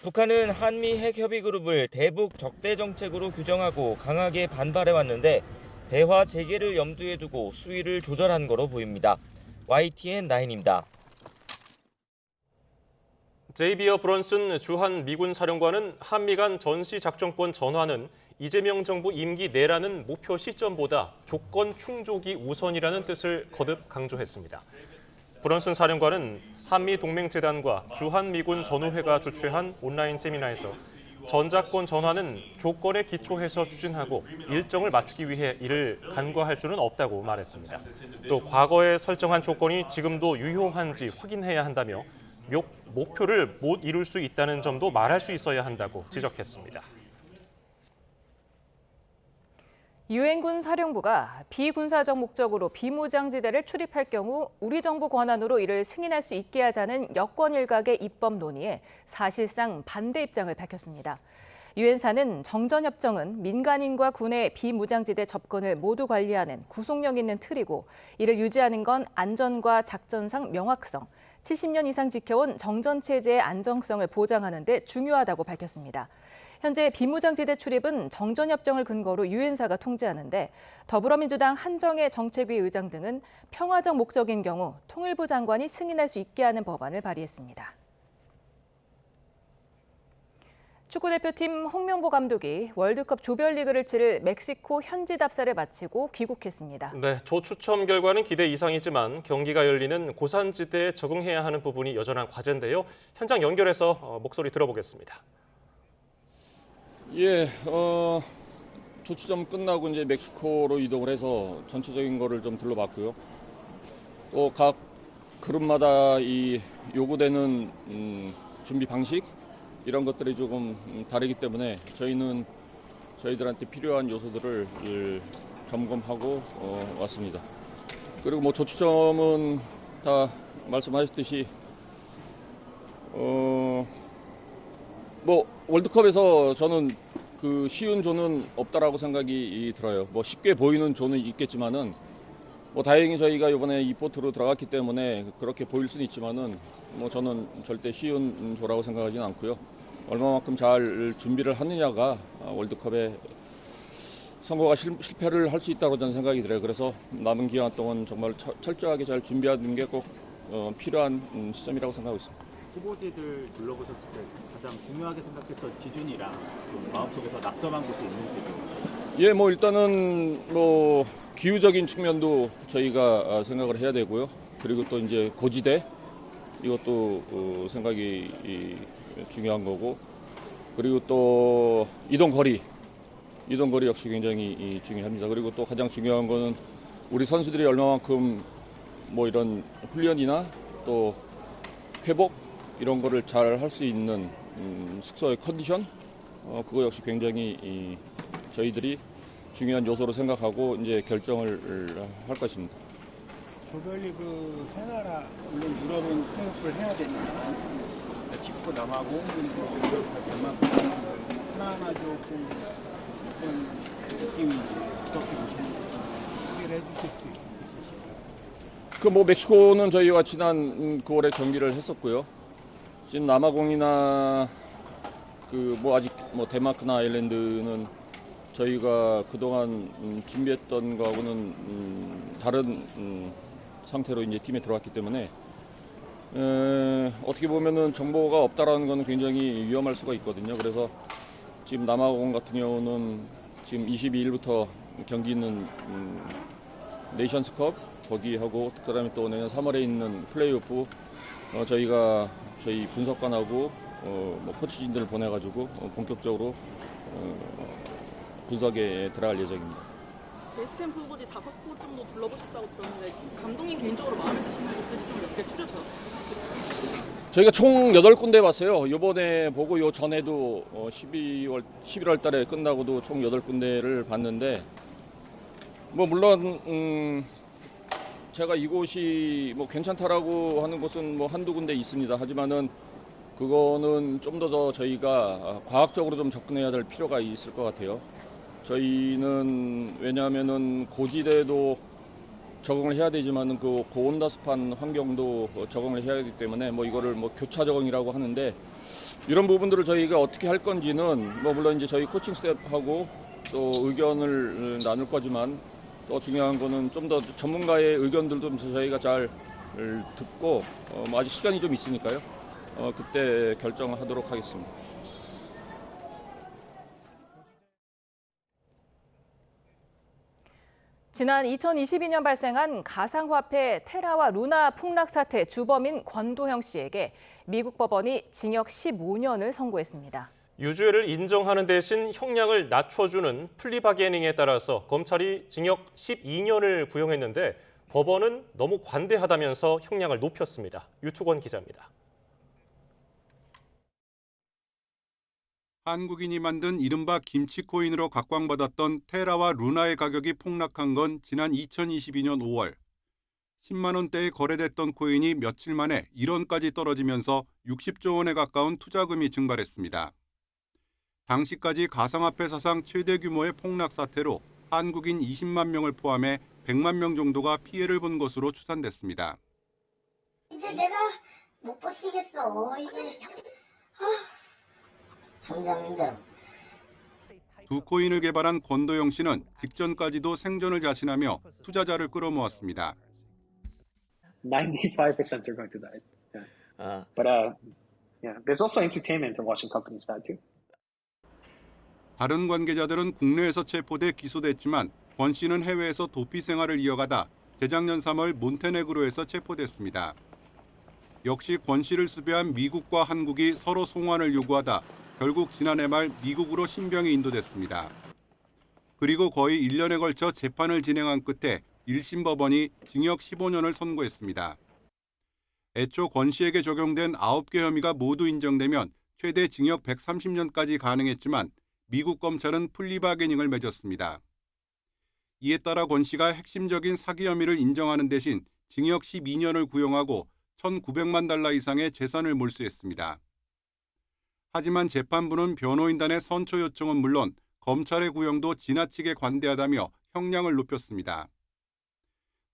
북한은 한미 핵협의그룹을 대북 적대 정책으로 규정하고 강하게 반발해왔는데 대화 재개를 염두에 두고 수위를 조절한 거로 보입니다. YTN 나인입니다. 제이비어 브런슨 주한 미군 사령관은 한미 간 전시작전권 전환은 이재명 정부 임기 내라는 목표 시점보다 조건 충족이 우선이라는 뜻을 거듭 강조했습니다. 브런슨 사령관은 한미동맹재단과 주한미군 전우회가 주최한 온라인 세미나에서 전작권 전환은 조건에 기초해서 추진하고 일정을 맞추기 위해 이를 간과할 수는 없다고 말했습니다. 또 과거에 설정한 조건이 지금도 유효한지 확인해야 한다며 목표를 못 이룰 수 있다는 점도 말할 수 있어야 한다고 지적했습니다. 유엔군 사령부가 비군사적 목적으로 비무장지대를 출입할 경우 우리 정부 권한으로 이를 승인할 수 있게 하자는 여권 일각의 입법 논의에 사실상 반대 입장을 밝혔습니다. 유엔사는 정전협정은 민간인과 군의 비무장지대 접근을 모두 관리하는 구속력 있는 틀이고 이를 유지하는 건 안전과 작전상 명확성, 70년 이상 지켜온 정전체제의 안정성을 보장하는 데 중요하다고 밝혔습니다. 현재 비무장지대 출입은 정전협정을 근거로 유엔사가 통제하는데 더불어민주당 한정혜 정책위 의장 등은 평화적 목적인 경우 통일부 장관이 승인할 수 있게 하는 법안을 발의했습니다. 축구대표팀 홍명보 감독이 월드컵 조별리그를 치를 멕시코 현지 답사를 마치고 귀국했습니다. 네, 조 추첨 결과는 기대 이상이지만 경기가 열리는 고산지대에 적응해야 하는 부분이 여전한 과제인데요. 현장 연결해서 목소리 들어보겠습니다. 예, 조추첨 끝나고 이제 멕시코로 이동을 해서 전체적인 거를 좀 둘러봤고요. 또 각 그룹마다 이 요구되는 준비 방식 이런 것들이 조금 다르기 때문에 저희는 저희들한테 필요한 요소들을 점검하고 왔습니다. 그리고 뭐 조추첨은 다 말씀하셨듯이 뭐 월드컵에서 저는 그 쉬운 조는 없다라고 생각이 들어요. 뭐 쉽게 보이는 조는 있겠지만은 뭐 다행히 저희가 이번에 이 포트로 들어갔기 때문에 그렇게 보일 수는 있지만은 뭐 저는 절대 쉬운 조라고 생각하지는 않고요. 얼마만큼 잘 준비를 하느냐가 월드컵에 선거가 실패를 할 수 있다고 저는 생각이 들어요. 그래서 남은 기간 동안 정말 철저하게 잘 준비하는 게 꼭 필요한 시점이라고 생각하고 있습니다. 후보지들 둘러보셨을 때 가장 중요하게 생각했던 기준이랑 좀 마음속에서 낙점한 곳이 있는지. 예, 뭐 일단은 뭐 기후적인 측면도 저희가 생각을 해야 되고요. 그리고 또 이제 고지대 이것도 생각이 중요한 거고, 그리고 또 이동 거리 역시 굉장히 중요합니다. 그리고 또 가장 중요한 거는 우리 선수들이 얼마만큼 뭐 이런 훈련이나 또 회복 이런 거를 잘 할 수 있는 숙소의 컨디션 그거 역시 굉장히 저희들이 중요한 요소로 생각하고 이제 결정을 할 것입니다. 조별리그 세 나라 물론 유럽은 플레이오프를 해야 되니까 멕시코 남하고 그리고 대만 하나하나 조금 어떤 느낌인지 어떻게 보시는지 소개를 해주실 수 있으실까요? 그 뭐 멕시코는 저희와 지난 9월에 경기를 했었고요. 지금 남아공이나 그 뭐 아직 뭐 데마크나 아일랜드는 저희가 그동안 준비했던 거하고는 다른 상태로 이제 팀에 들어왔기 때문에 어떻게 보면은 정보가 없다라는 거는 굉장히 위험할 수가 있거든요. 그래서 지금 남아공 같은 경우는 지금 22일부터 경기 있는 네이션스컵 거기 하고 그다음에 또 내년 3월에 있는 플레이오프 저희가 저희 분석관하고 뭐 코치진들을 보내가지고 본격적으로 분석에 들어갈 예정입니다. 베스캠프 후보지 5곳 정도 둘러보셨다고 들었는데 감독님 개인적으로 마음에 드시는 곳들이 좀 몇 개 추려져요? 저희가 총 8군데 봤어요. 이번에 보고 요 전에도 11월 달에 끝나고도 총 8군데를 봤는데 뭐 물론 제가 이곳이 뭐 괜찮다라고 하는 곳은 뭐 한두 군데 있습니다. 하지만은 그거는 좀 더 저희가 과학적으로 좀 접근해야 될 필요가 있을 것 같아요. 저희는 왜냐하면은 고지대도 적응을 해야 되지만은 그 고온다습한 환경도 적응을 해야 하기 때문에 뭐 이거를 뭐 교차 적응이라고 하는데 이런 부분들을 저희가 어떻게 할 건지는 뭐 물론 이제 저희 코칭 스태프하고 또 의견을 나눌 거지만 또 중요한 거는 좀 더 전문가의 의견들도 저희가 잘 듣고 뭐 아직 시간이 좀 있으니까요. 그때 결정하도록 하겠습니다. 지난 2022년 발생한 가상화폐 테라와 루나 폭락 사태 주범인 권도형 씨에게 미국 법원이 징역 15년을 선고했습니다. 유죄를 인정하는 대신 형량을 낮춰주는 플리바게닝에 따라서 검찰이 징역 12년을 구형했는데 법원은 너무 관대하다면서 형량을 높였습니다. 유투권 기자입니다. 한국인이 만든 이른바 김치코인으로 각광받았던 테라와 루나의 가격이 폭락한 건 지난 2022년 5월. 10만 원대에 거래됐던 코인이 며칠 만에 1원까지 떨어지면서 60조 원에 가까운 투자금이 증발했습니다. 당시까지 가상화폐 사상 최대 규모의 폭락 사태로 한국인 20만 명을 포함해 100만 명 정도가 피해를 본 것으로 추산됐습니다. 이제 내가 못 버티겠어. 이게 점점 힘들어. 두 코인을 개발한 권도영 씨는 직전까지도 생존을 자신하며 투자자를 끌어모았습니다. 95% are going to die. Yeah. But yeah, there's also entertainment in watching companies die too. 다른 관계자들은 국내에서 체포돼 기소됐지만 권 씨는 해외에서 도피 생활을 이어가다 재작년 3월 몬테네그로에서 체포됐습니다. 역시 권 씨를 수배한 미국과 한국이 서로 송환을 요구하다 결국 지난해 말 미국으로 신병이 인도됐습니다. 그리고 거의 1년에 걸쳐 재판을 진행한 끝에 1심 법원이 징역 15년을 선고했습니다. 애초 권 씨에게 적용된 9개 혐의가 모두 인정되면 최대 징역 130년까지 가능했지만 미국 검찰은 플리바게닝을 맺었습니다. 이에 따라 권 씨가 핵심적인 사기 혐의를 인정하는 대신 징역 12년을 구형하고 1,900만 달러 이상의 재산을 몰수했습니다. 하지만 재판부는 변호인단의 선처 요청은 물론 검찰의 구형도 지나치게 관대하다며 형량을 높였습니다.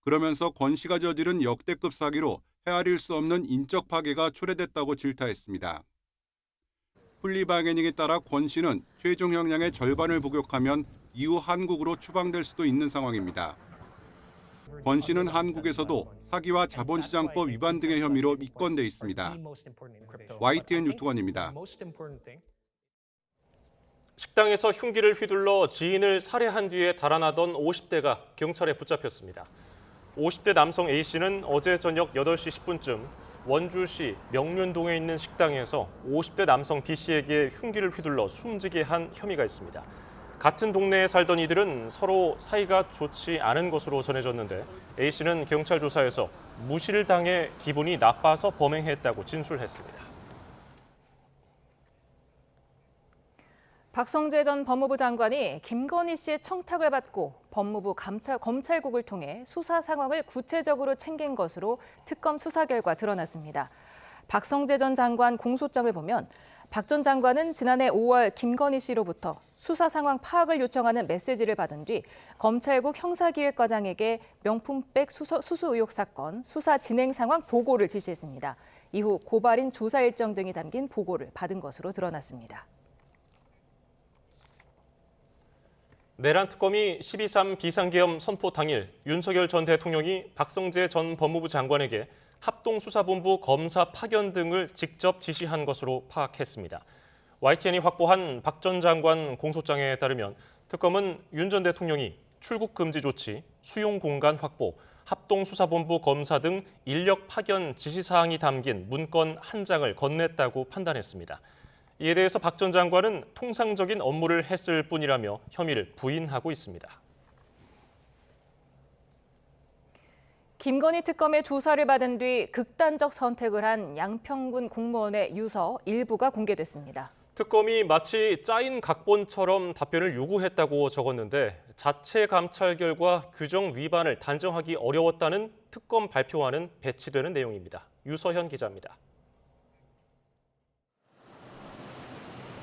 그러면서 권 씨가 저지른 역대급 사기로 헤아릴 수 없는 인적 파괴가 초래됐다고 질타했습니다. 플리바게닝에 따라 권 씨는 최종 형량의 절반을 복역하면 이후 한국으로 추방될 수도 있는 상황입니다. 권 씨는 한국에서도 사기와 자본시장법 위반 등의 혐의로 입건돼 있습니다. YTN 유튜원입니다. 식당에서 흉기를 휘둘러 지인을 살해한 뒤에 달아나던 50대가 경찰에 붙잡혔습니다. 50대 남성 A씨는 어제 저녁 8시 10분쯤 원주시 명륜동에 있는 식당에서 50대 남성 B씨에게 흉기를 휘둘러 숨지게 한 혐의가 있습니다. 같은 동네에 살던 이들은 서로 사이가 좋지 않은 것으로 전해졌는데 A씨는 경찰 조사에서 무시를 당해 기분이 나빠서 범행했다고 진술했습니다. 박성재 전 법무부 장관이 김건희 씨의 청탁을 받고 법무부 검찰국을 통해 수사 상황을 구체적으로 챙긴 것으로 특검 수사 결과 드러났습니다. 박성재 전 장관 공소장을 보면 박 전 장관은 지난해 5월 김건희 씨로부터 수사 상황 파악을 요청하는 메시지를 받은 뒤 검찰국 형사기획과장에게 명품백 수수 의혹 사건 수사 진행 상황 보고를 지시했습니다. 이후 고발인 조사 일정 등이 담긴 보고를 받은 것으로 드러났습니다. 내란 특검이 12.3 비상계엄 선포 당일 윤석열 전 대통령이 박성재 전 법무부 장관에게 합동수사본부 검사 파견 등을 직접 지시한 것으로 파악했습니다. YTN이 확보한 박 전 장관 공소장에 따르면 특검은 윤 전 대통령이 출국 금지 조치, 수용 공간 확보, 합동수사본부 검사 등 인력 파견 지시사항이 담긴 문건 한 장을 건넸다고 판단했습니다. 이에 대해서 박 전 장관은 통상적인 업무를 했을 뿐이라며 혐의를 부인하고 있습니다. 김건희 특검의 조사를 받은 뒤 극단적 선택을 한 양평군 공무원의 유서 일부가 공개됐습니다. 특검이 마치 짜인 각본처럼 답변을 요구했다고 적었는데 자체 감찰 결과 규정 위반을 단정하기 어려웠다는 특검 발표와는 배치되는 내용입니다. 유서현 기자입니다.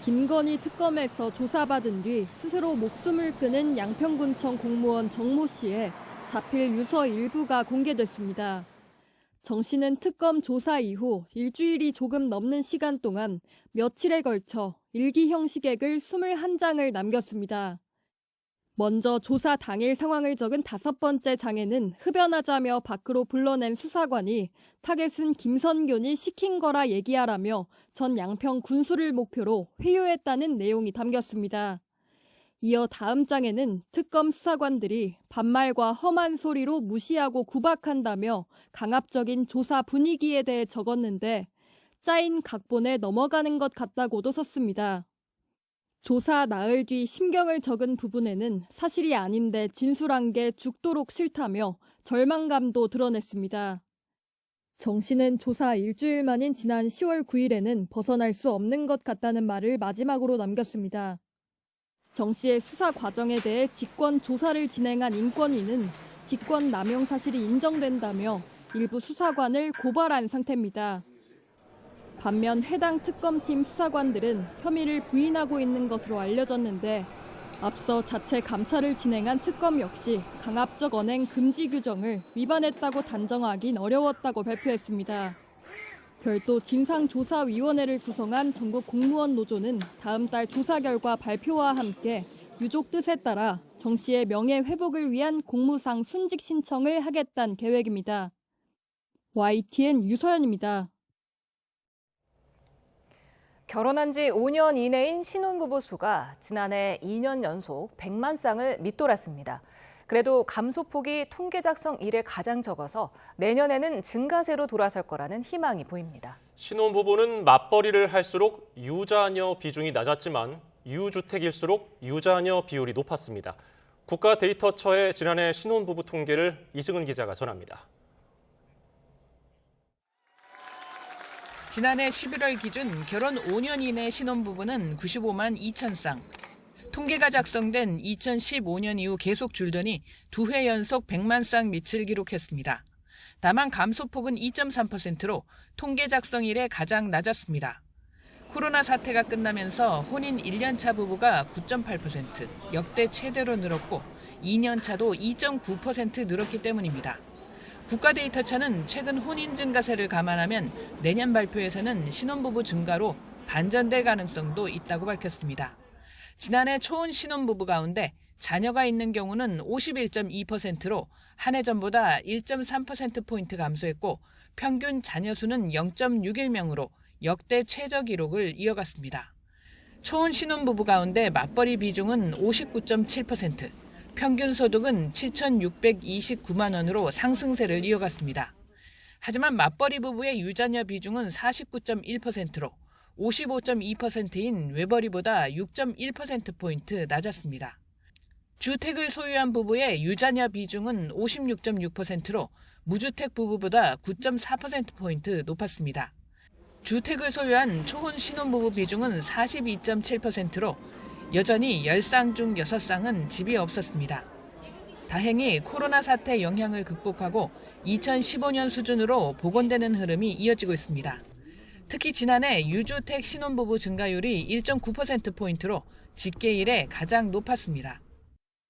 김건희 특검에서 조사받은 뒤 스스로 목숨을 끊은 양평군청 공무원 정모 씨의 자필 유서 일부가 공개됐습니다. 정 씨는 특검 조사 이후 일주일이 조금 넘는 시간 동안 며칠에 걸쳐 일기 형식액을 21장을 남겼습니다. 먼저 조사 당일 상황을 적은 5번째 장에는 흡연하자며 밖으로 불러낸 수사관이 타겟은 김선균이 시킨 거라 얘기하라며 전 양평 군수를 목표로 회유했다는 내용이 담겼습니다. 이어 다음 장에는 특검 수사관들이 반말과 험한 소리로 무시하고 구박한다며 강압적인 조사 분위기에 대해 적었는데 짜인 각본에 넘어가는 것 같다고도 썼습니다. 조사 나흘 뒤 심경을 적은 부분에는 사실이 아닌데 진술한 게 죽도록 싫다며 절망감도 드러냈습니다. 정 씨는 조사 일주일 만인 지난 10월 9일에는 벗어날 수 없는 것 같다는 말을 마지막으로 남겼습니다. 정 씨의 수사 과정에 대해 직권 조사를 진행한 인권위는 직권 남용 사실이 인정된다며 일부 수사관을 고발한 상태입니다. 반면 해당 특검팀 수사관들은 혐의를 부인하고 있는 것으로 알려졌는데 앞서 자체 감찰을 진행한 특검 역시 강압적 언행 금지 규정을 위반했다고 단정하긴 어려웠다고 발표했습니다. 별도 진상조사위원회를 구성한 전국 공무원 노조는 다음 달 조사 결과 발표와 함께 유족 뜻에 따라 정 씨의 명예 회복을 위한 공무상 순직 신청을 하겠다는 계획입니다. YTN 유서연입니다. 결혼한 지 5년 이내인 신혼부부 수가 지난해 2년 연속 100만 쌍을 밑돌았습니다. 그래도 감소폭이 통계 작성 이래 가장 적어서 내년에는 증가세로 돌아설 거라는 희망이 보입니다. 신혼부부는 맞벌이를 할수록 유자녀 비중이 낮았지만 유주택일수록 유자녀 비율이 높았습니다. 국가데이터처의 지난해 신혼부부 통계를 이승은 기자가 전합니다. 지난해 11월 기준 결혼 5년 이내 신혼부부는 95만 2천 쌍. 통계가 작성된 2015년 이후 계속 줄더니 2회 연속 100만 쌍 밑을 기록했습니다. 다만 감소폭은 2.3%로 통계 작성 이래 가장 낮았습니다. 코로나 사태가 끝나면서 혼인 1년차 부부가 9.8%, 역대 최대로 늘었고 2년차도 2.9% 늘었기 때문입니다. 국가데이터처는 최근 혼인 증가세를 감안하면 내년 발표에서는 신혼부부 증가로 반전될 가능성도 있다고 밝혔습니다. 지난해 초혼 신혼부부 가운데 자녀가 있는 경우는 51.2%로 한 해 전보다 1.3%포인트 감소했고 평균 자녀 수는 0.61명으로 역대 최저 기록을 이어갔습니다. 초혼 신혼부부 가운데 맞벌이 비중은 59.7%, 평균 소득은 7,629만 원으로 상승세를 이어갔습니다. 하지만 맞벌이 부부의 유자녀 비중은 49.1%로 55.2%인 외벌이보다 6.1%포인트 낮았습니다. 주택을 소유한 부부의 유자녀 비중은 56.6%로 무주택 부부보다 9.4%포인트 높았습니다. 주택을 소유한 초혼 신혼부부 비중은 42.7%로 여전히 10쌍 중 6쌍은 집이 없었습니다. 다행히 코로나 사태 영향을 극복하고 2015년 수준으로 복원되는 흐름이 이어지고 있습니다. 특히 지난해 유주택 신혼부부 증가율이 1.9%포인트로 집계 이래 가장 높았습니다.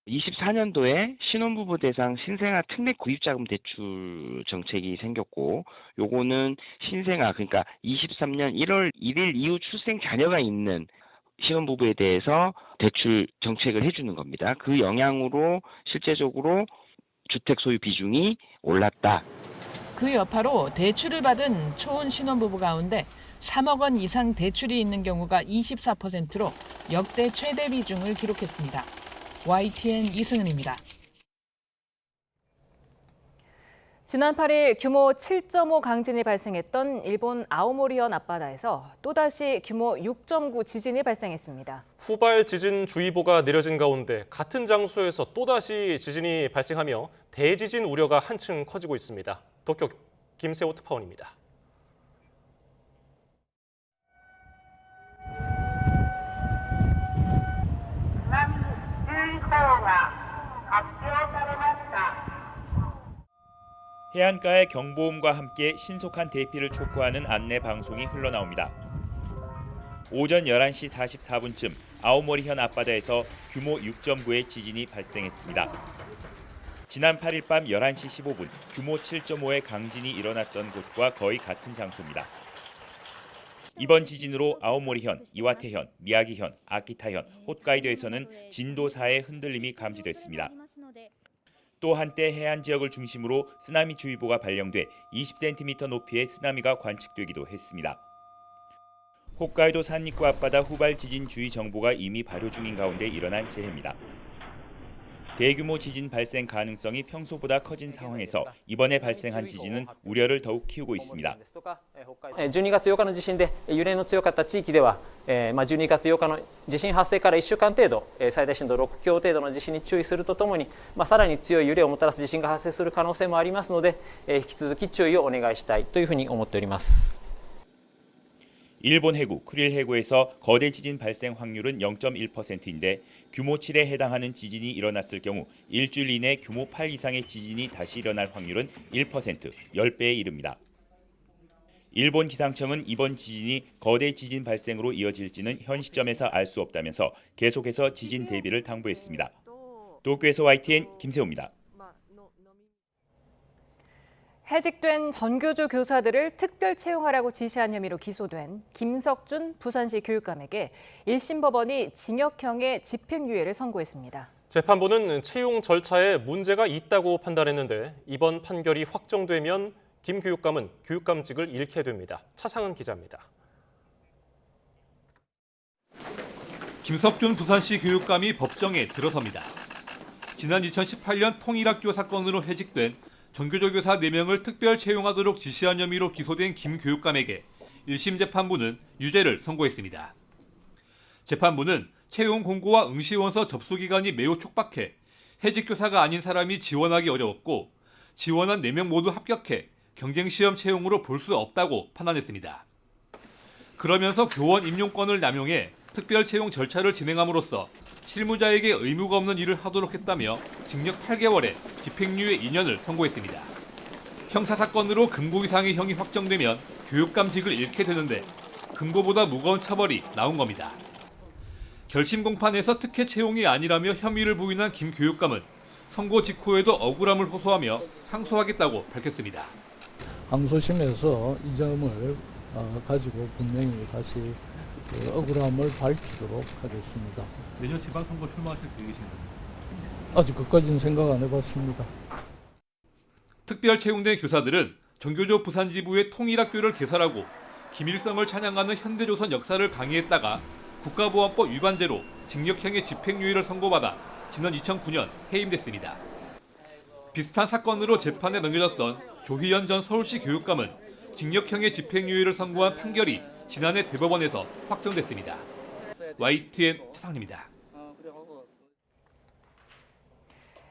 24년도에 신혼부부 대상 신생아 특례 구입자금 대출 정책이 생겼고 요거는 신생아 그러니까 23년 1월 1일 이후 출생 자녀가 있는 신혼부부에 대해서 대출 정책을 해주는 겁니다. 그 영향으로 실제적으로 주택 소유 비중이 올랐다. 그 여파로 대출을 받은 초혼 신혼부부 가운데 3억 원 이상 대출이 있는 경우가 24%로 역대 최대 비중을 기록했습니다. YTN 이승은입니다. 지난 8일 규모 7.5 강진이 발생했던 일본 아오모리현 앞바다에서 또다시 규모 6.9 지진이 발생했습니다. 후발 지진주의보가 내려진 가운데 같은 장소에서 또다시 지진이 발생하며 대지진 우려가 한층 커지고 있습니다. 도쿄 김세호 특파원입니다. 해안가의 경보음과 함께 신속한 대피를 촉구하는 안내 방송이 흘러나옵니다. 오전 11시 44분쯤 아오모리현 앞바다에서 규모 6.9의 지진이 발생했습니다. 지난 8일 밤 11시 15분 규모 7.5의 강진이 일어났던 곳과 거의 같은 장소입니다. 이번 지진으로 아오모리현, 이와테현, 미야기현, 아키타현, 홋카이도에서는 진도 4의 흔들림이 감지됐습니다. 또 한때 해안 지역을 중심으로 쓰나미 주의보가 발령돼 20cm 높이의 쓰나미가 관측되기도 했습니다. 홋카이도 산리쿠 앞바다 후발 지진 주의 정보가 이미 발효 중인 가운데 일어난 재해입니다. 대규모 지진 발생 가능성이 평소보다 커진 상황에서 이번에 발생한 지진은 우려를 더욱 키우고 있습니다. 12月8日の地震で揺れの強かった地域では、12月8日の地震発生から1週間程度、最大震度6強程度の地震に注意するとともに、さらに強い揺れをもたらす地震が発生する可能性もありますので、引き続き注意をお願いしたいというふうに思っております。 일본 해구 쿠릴 해구에서 거대 지진 발생 확률은 0.1%인데 규모 7에 해당하는 지진이 일어났을 경우 일주일 이내 규모 8 이상의 지진이 다시 일어날 확률은 1%, 10배에 이릅니다. 일본 기상청은 이번 지진이 거대 지진 발생으로 이어질지는 현 시점에서 알 수 없다면서 계속해서 지진 대비를 당부했습니다. 도쿄에서 YTN 김세호입니다. 해직된 전교조 교사들을 특별 채용하라고 지시한 혐의로 기소된 김석준 부산시 교육감에게 1심 법원이 징역형의 집행유예를 선고했습니다. 재판부는 채용 절차에 문제가 있다고 판단했는데 이번 판결이 확정되면 김 교육감은 교육감직을 잃게 됩니다. 차상은 기자입니다. 김석준 부산시 교육감이 법정에 들어섭니다. 지난 2018년 통일학교 사건으로 해직된 전교조 교사 4명을 특별 채용하도록 지시한 혐의로 기소된 김 교육감에게 1심 재판부는 유죄를 선고했습니다. 재판부는 채용 공고와 응시원서 접수 기간이 매우 촉박해 해직 교사가 아닌 사람이 지원하기 어려웠고 지원한 4명 모두 합격해 경쟁시험 채용으로 볼 수 없다고 판단했습니다. 그러면서 교원 임용권을 남용해 특별 채용 절차를 진행함으로써 실무자에게 의무가 없는 일을 하도록 했다며 징역 8개월에 집행유예 2년을 선고했습니다. 형사사건으로 금고 이상의 형이 확정되면 교육감직을 잃게 되는데 금고보다 무거운 처벌이 나온 겁니다. 결심 공판에서 특혜 채용이 아니라며 혐의를 부인한 김 교육감은 선고 직후에도 억울함을 호소하며 항소하겠다고 밝혔습니다. 항소심에서 이 점을 가지고 분명히 다시 억울함을 밝히도록 하겠습니다. 내년 지방선거 출마하실 계획이신가요? 아직 그까지는 생각 안 해봤습니다. 특별 채용된 교사들은 전교조 부산지부의 통일학교를 개설하고 김일성을 찬양하는 현대조선 역사를 강의했다가 국가보안법 위반죄로 징역형의 집행유예를 선고받아 지난 2009년 해임됐습니다. 비슷한 사건으로 재판에 넘겨졌던 조희연 전 서울시 교육감은 징역형의 집행유예를 선고한 판결이 지난해 대법원에서 확정됐습니다. YTN 최상입니다.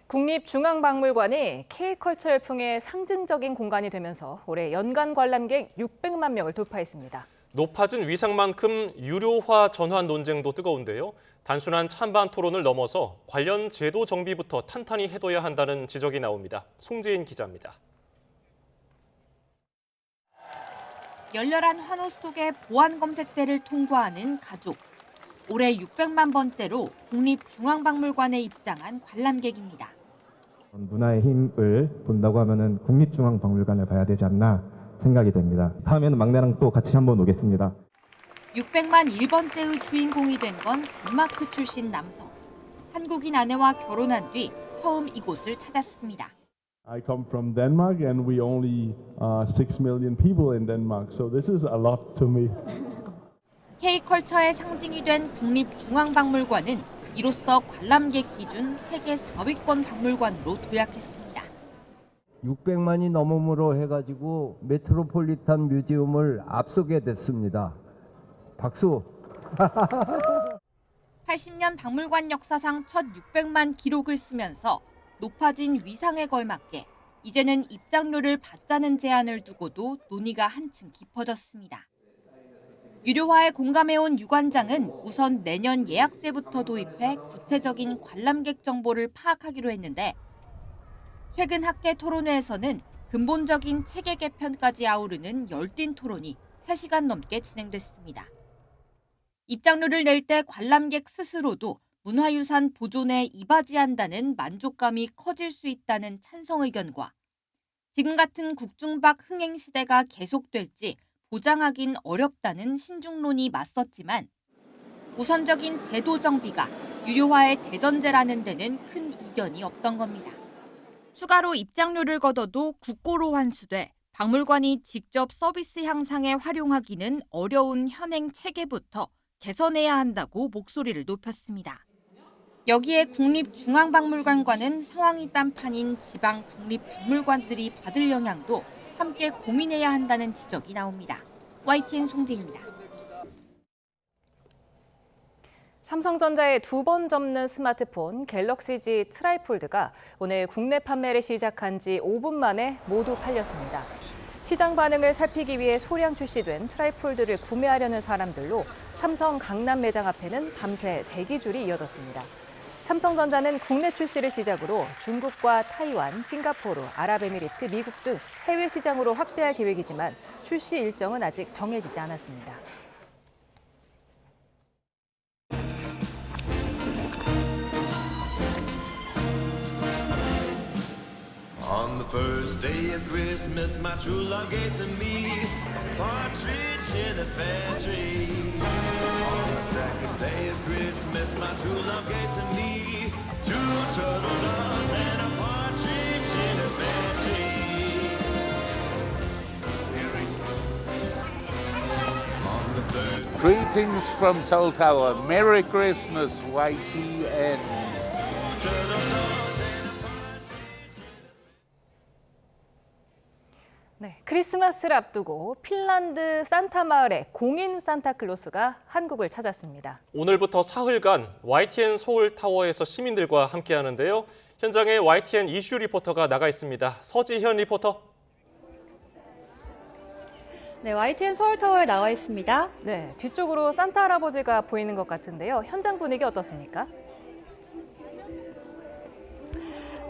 국립중앙박물관이 K컬처 열풍의 상징적인 공간이 되면서 올해 연간 관람객 600만 명을 돌파했습니다. 높아진 위상만큼 유료화 전환 논쟁도 뜨거운데요. 단순한 찬반 토론을 넘어서 관련 제도 정비부터 탄탄히 해둬야 한다는 지적이 나옵니다. 송재인 기자입니다. 열렬한 환호 속에 보안 검색대를 통과하는 가족. 올해 600만 번째로 국립중앙박물관에 입장한 관람객입니다. 문화의 힘을 본다고 하면은 국립중앙박물관을 가야 되지 않나 생각이 됩니다. 다음에는 막내랑 또 같이 한번 오겠습니다. 600만 1번째의 주인공이 된 건 덴마크 출신 남성. 한국인 아내와 결혼한 뒤 처음 이곳을 찾았습니다. I come from Denmark and we only 6 million people in Denmark, so this is a lot to me. K컬처의 상징이 된 국립중앙박물관은 이로써 관람객 기준 세계 4위권 박물관으로 도약했습니다. 600만이 넘음으로 해가지고 메트로폴리탄 뮤지엄을 앞서게 됐습니다. 박수! 80년 박물관 역사상 첫 600만 기록을 쓰면서 높아진 위상에 걸맞게 이제는 입장료를 받자는 제안을 두고도 논의가 한층 깊어졌습니다. 유료화에 공감해온 유관장은 우선 내년 예약제부터 도입해 구체적인 관람객 정보를 파악하기로 했는데 최근 학계 토론회에서는 근본적인 체계 개편까지 아우르는 열띤 토론이 3시간 넘게 진행됐습니다. 입장료를 낼 때 관람객 스스로도 문화유산 보존에 이바지한다는 만족감이 커질 수 있다는 찬성 의견과 지금 같은 국중박 흥행 시대가 계속될지 보장하긴 어렵다는 신중론이 맞섰지만 우선적인 제도 정비가 유료화의 대전제라는 데는 큰 이견이 없던 겁니다. 추가로 입장료를 걷어도 국고로 환수돼 박물관이 직접 서비스 향상에 활용하기는 어려운 현행 체계부터 개선해야 한다고 목소리를 높였습니다. 여기에 국립중앙박물관과는 상황이 딴판인 지방 국립박물관들이 받을 영향도 함께 고민해야 한다는 지적이 나옵니다. YTN 송재입니다. 삼성전자의 2번 접는 스마트폰 갤럭시 Z 트라이폴드가 오늘 국내 판매를 시작한 지 5분 만에 모두 팔렸습니다. 시장 반응을 살피기 위해 소량 출시된 트라이폴드를 구매하려는 사람들로 삼성 강남 매장 앞에는 밤새 대기줄이 이어졌습니다. 삼성전자는 국내 출시를 시작으로 중국과 타이완, 싱가포르, 아랍에미리트, 미국 등 해외 시장으로 확대할 계획이지만 출시 일정은 아직 정해지지 않았습니다. On the first day of Christmas, my true love gave to me a partridge in a pear tree. On the second day of Christmas, my true love gave to me 2 turtle doves and a partridge in a pear tree. On the third Greetings from Seoul Tower. Merry Christmas, YTN. 네, 크리스마스를 앞두고 핀란드 산타 마을의 공인 산타클로스가 한국을 찾았습니다. 오늘부터 사흘간 YTN 서울타워에서 시민들과 함께하는데요. 현장에 YTN 이슈 리포터가 나가 있습니다. 서지현 리포터. 네, YTN 서울타워에 나와 있습니다. 네, 뒤쪽으로 산타 할아버지가 보이는 것 같은데요. 현장 분위기 어떻습니까?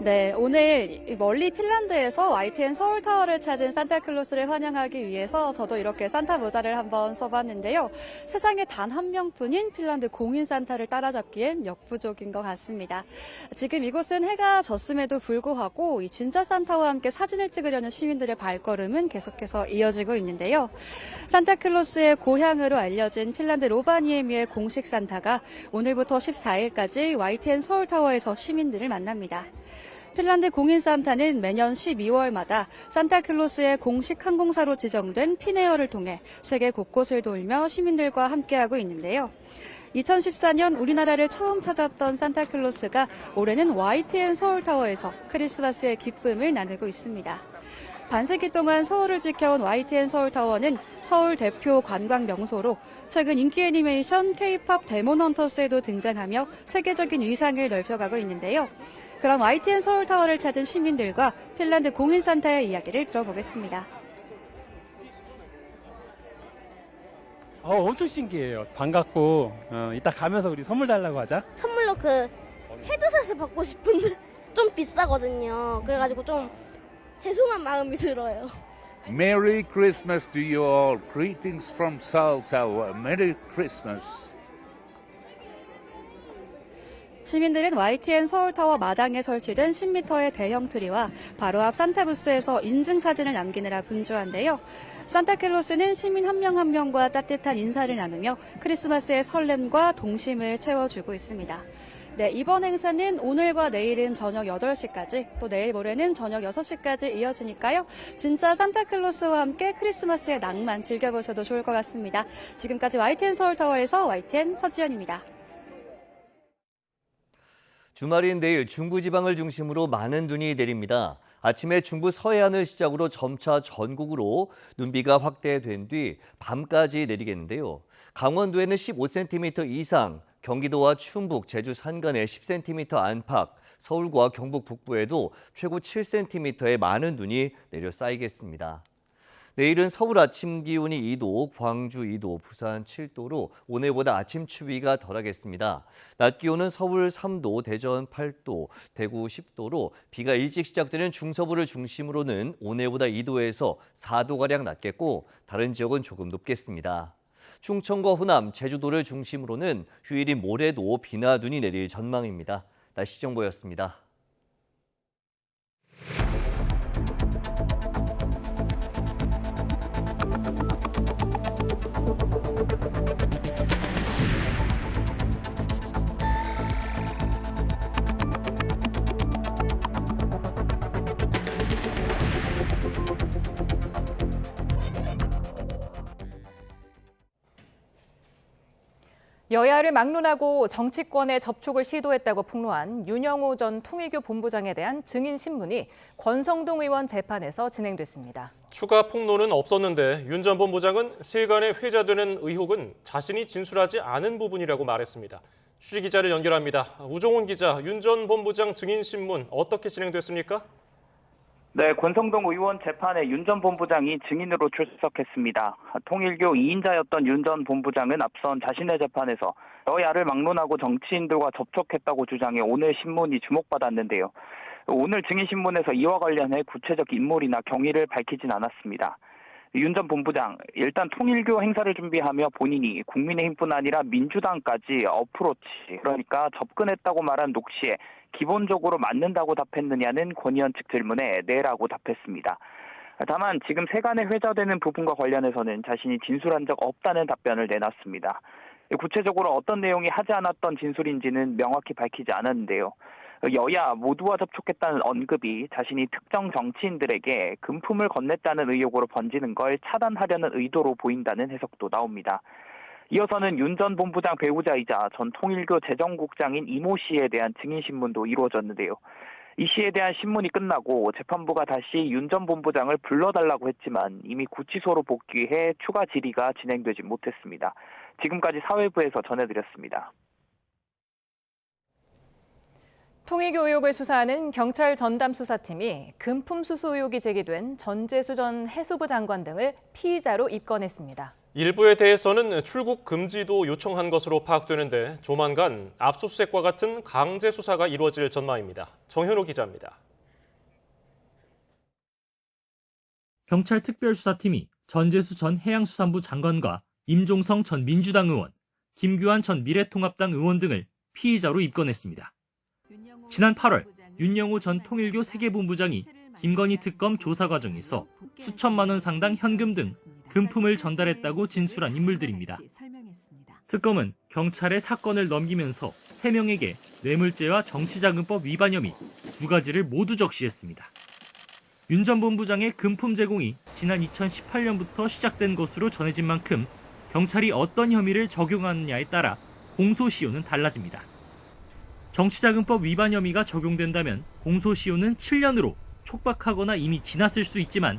네, 오늘 멀리 핀란드에서 YTN 서울타워를 찾은 산타클로스를 환영하기 위해서 저도 이렇게 산타 모자를 한번 써봤는데요. 세상에 단 한 명뿐인 핀란드 공인 산타를 따라잡기엔 역부족인 것 같습니다. 지금 이곳은 해가 졌음에도 불구하고 이 진짜 산타와 함께 사진을 찍으려는 시민들의 발걸음은 계속해서 이어지고 있는데요. 산타클로스의 고향으로 알려진 핀란드 로바니에미의 공식 산타가 오늘부터 14일까지 YTN 서울타워에서 시민들을 만납니다. 핀란드 공인 산타는 매년 12월마다 산타클로스의 공식 항공사로 지정된 핀에어를 통해 세계 곳곳을 돌며 시민들과 함께하고 있는데요. 2014년 우리나라를 처음 찾았던 산타클로스가 올해는 YTN 서울타워에서 크리스마스의 기쁨을 나누고 있습니다. 반세기 동안 서울을 지켜온 YTN 서울타워는 서울 대표 관광 명소로 최근 인기 애니메이션 K-POP 데몬 헌터스에도 등장하며 세계적인 위상을 넓혀가고 있는데요. 그럼 YTN 서울타워를 찾은 시민들과 핀란드 공인 산타의 이야기를 들어보겠습니다. 엄청 신기해요. 반갑고 이따 가면서 우리 선물 달라고 하자. 선물로 그 헤드셋을 받고 싶은데 좀 비싸거든요. 그래가지고 좀 죄송한 마음이 들어요. Merry Christmas to you all. Greetings from Seoul Tower. Merry Christmas. 시민들은 YTN 서울타워 마당에 설치된 10m의 대형 트리와 바로 앞 산타부스에서 인증사진을 남기느라 분주한데요. 산타클로스는 시민 한 명 한 명과 따뜻한 인사를 나누며 크리스마스의 설렘과 동심을 채워주고 있습니다. 네, 이번 행사는 오늘과 내일은 저녁 8시까지, 또 내일 모레는 저녁 6시까지 이어지니까요. 진짜 산타클로스와 함께 크리스마스의 낭만 즐겨보셔도 좋을 것 같습니다. 지금까지 YTN 서울타워에서 YTN 서지연입니다. 주말인 내일 중부지방을 중심으로 많은 눈이 내립니다. 아침에 중부 서해안을 시작으로 점차 전국으로 눈비가 확대된 뒤 밤까지 내리겠는데요. 강원도에는 15cm 이상, 경기도와 충북, 제주 산간에 10cm 안팎, 서울과 경북 북부에도 최고 7cm의 많은 눈이 내려 쌓이겠습니다. 내일은 서울 아침 기온이 2도, 광주 2도, 부산 7도로 오늘보다 아침 추위가 덜하겠습니다. 낮 기온은 서울 3도, 대전 8도, 대구 10도로 비가 일찍 시작되는 중서부를 중심으로는 오늘보다 2도에서 4도가량 낮겠고 다른 지역은 조금 높겠습니다. 충청과 호남, 제주도를 중심으로는 휴일인 모레도 비나 눈이 내릴 전망입니다. 날씨 정보였습니다. 여야를 막론하고 정치권에 접촉을 시도했다고 폭로한 윤영호 전 통일교 본부장에 대한 증인 신문이 권성동 의원 재판에서 진행됐습니다. 추가 폭로는 없었는데 윤 전 본부장은 세간에 회자되는 의혹은 자신이 진술하지 않은 부분이라고 말했습니다. 취재기자를 연결합니다. 우종훈 기자, 윤 전 본부장 증인 신문 어떻게 진행됐습니까? 네, 권성동 의원 재판에 윤 전 본부장이 증인으로 출석했습니다. 통일교 2인자였던 윤 전 본부장은 앞선 자신의 재판에서 여야를 막론하고 정치인들과 접촉했다고 주장해 오늘 신문이 주목받았는데요. 오늘 증인신문에서 이와 관련해 구체적 인물이나 경위를 밝히진 않았습니다. 윤 전 본부장, 일단 통일교 행사를 준비하며 본인이 국민의힘뿐 아니라 민주당까지 어프로치, 그러니까 접근했다고 말한 녹취에 기본적으로 맞는다고 답했느냐는 권 의원 측 질문에 네라고 답했습니다. 다만 지금 세간에 회자되는 부분과 관련해서는 자신이 진술한 적 없다는 답변을 내놨습니다. 구체적으로 어떤 내용이 하지 않았던 진술인지는 명확히 밝히지 않았는데요. 여야 모두와 접촉했다는 언급이 자신이 특정 정치인들에게 금품을 건넸다는 의혹으로 번지는 걸 차단하려는 의도로 보인다는 해석도 나옵니다. 이어서는 윤 전 본부장 배우자이자 전 통일교 재정국장인 이모 씨에 대한 증인신문도 이루어졌는데요. 이 씨에 대한 신문이 끝나고 재판부가 다시 윤 전 본부장을 불러달라고 했지만 이미 구치소로 복귀해 추가 질의가 진행되지 못했습니다. 지금까지 사회부에서 전해드렸습니다. 통일교 의혹을 수사하는 경찰 전담 수사팀이 금품 수수 의혹이 제기된 전재수 전 해수부 장관 등을 피의자로 입건했습니다. 일부에 대해서는 출국 금지도 요청한 것으로 파악되는데 조만간 압수수색과 같은 강제 수사가 이루어질 전망입니다. 정현호 기자입니다. 경찰 특별수사팀이 전재수 전 해양수산부 장관과 임종성 전 민주당 의원, 김규환 전 미래통합당 의원 등을 피의자로 입건했습니다. 지난 8월 윤영호 전 통일교 세계본부장이 김건희 특검 조사 과정에서 수천만 원 상당 현금 등 금품을 전달했다고 진술한 인물들입니다. 특검은 경찰에 사건을 넘기면서 3명에게 뇌물죄와 정치자금법 위반 혐의 2가지를 모두 적시했습니다. 윤 전 본부장의 금품 제공이 지난 2018년부터 시작된 것으로 전해진 만큼 경찰이 어떤 혐의를 적용하느냐에 따라 공소시효는 달라집니다. 정치자금법 위반 혐의가 적용된다면 공소시효는 7년으로 촉박하거나 이미 지났을 수 있지만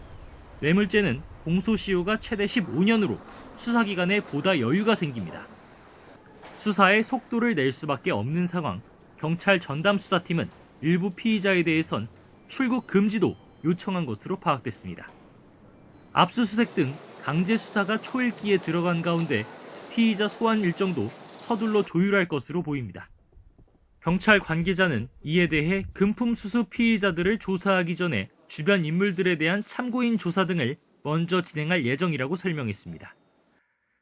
뇌물죄는 공소시효가 최대 15년으로 수사기관에 보다 여유가 생깁니다. 수사에 속도를 낼 수밖에 없는 상황, 경찰 전담 수사팀은 일부 피의자에 대해선 출국 금지도 요청한 것으로 파악됐습니다. 압수수색 등 강제 수사가 초읽기에 들어간 가운데 피의자 소환 일정도 서둘러 조율할 것으로 보입니다. 경찰 관계자는 이에 대해 금품 수수 피의자들을 조사하기 전에 주변 인물들에 대한 참고인 조사 등을 먼저 진행할 예정이라고 설명했습니다.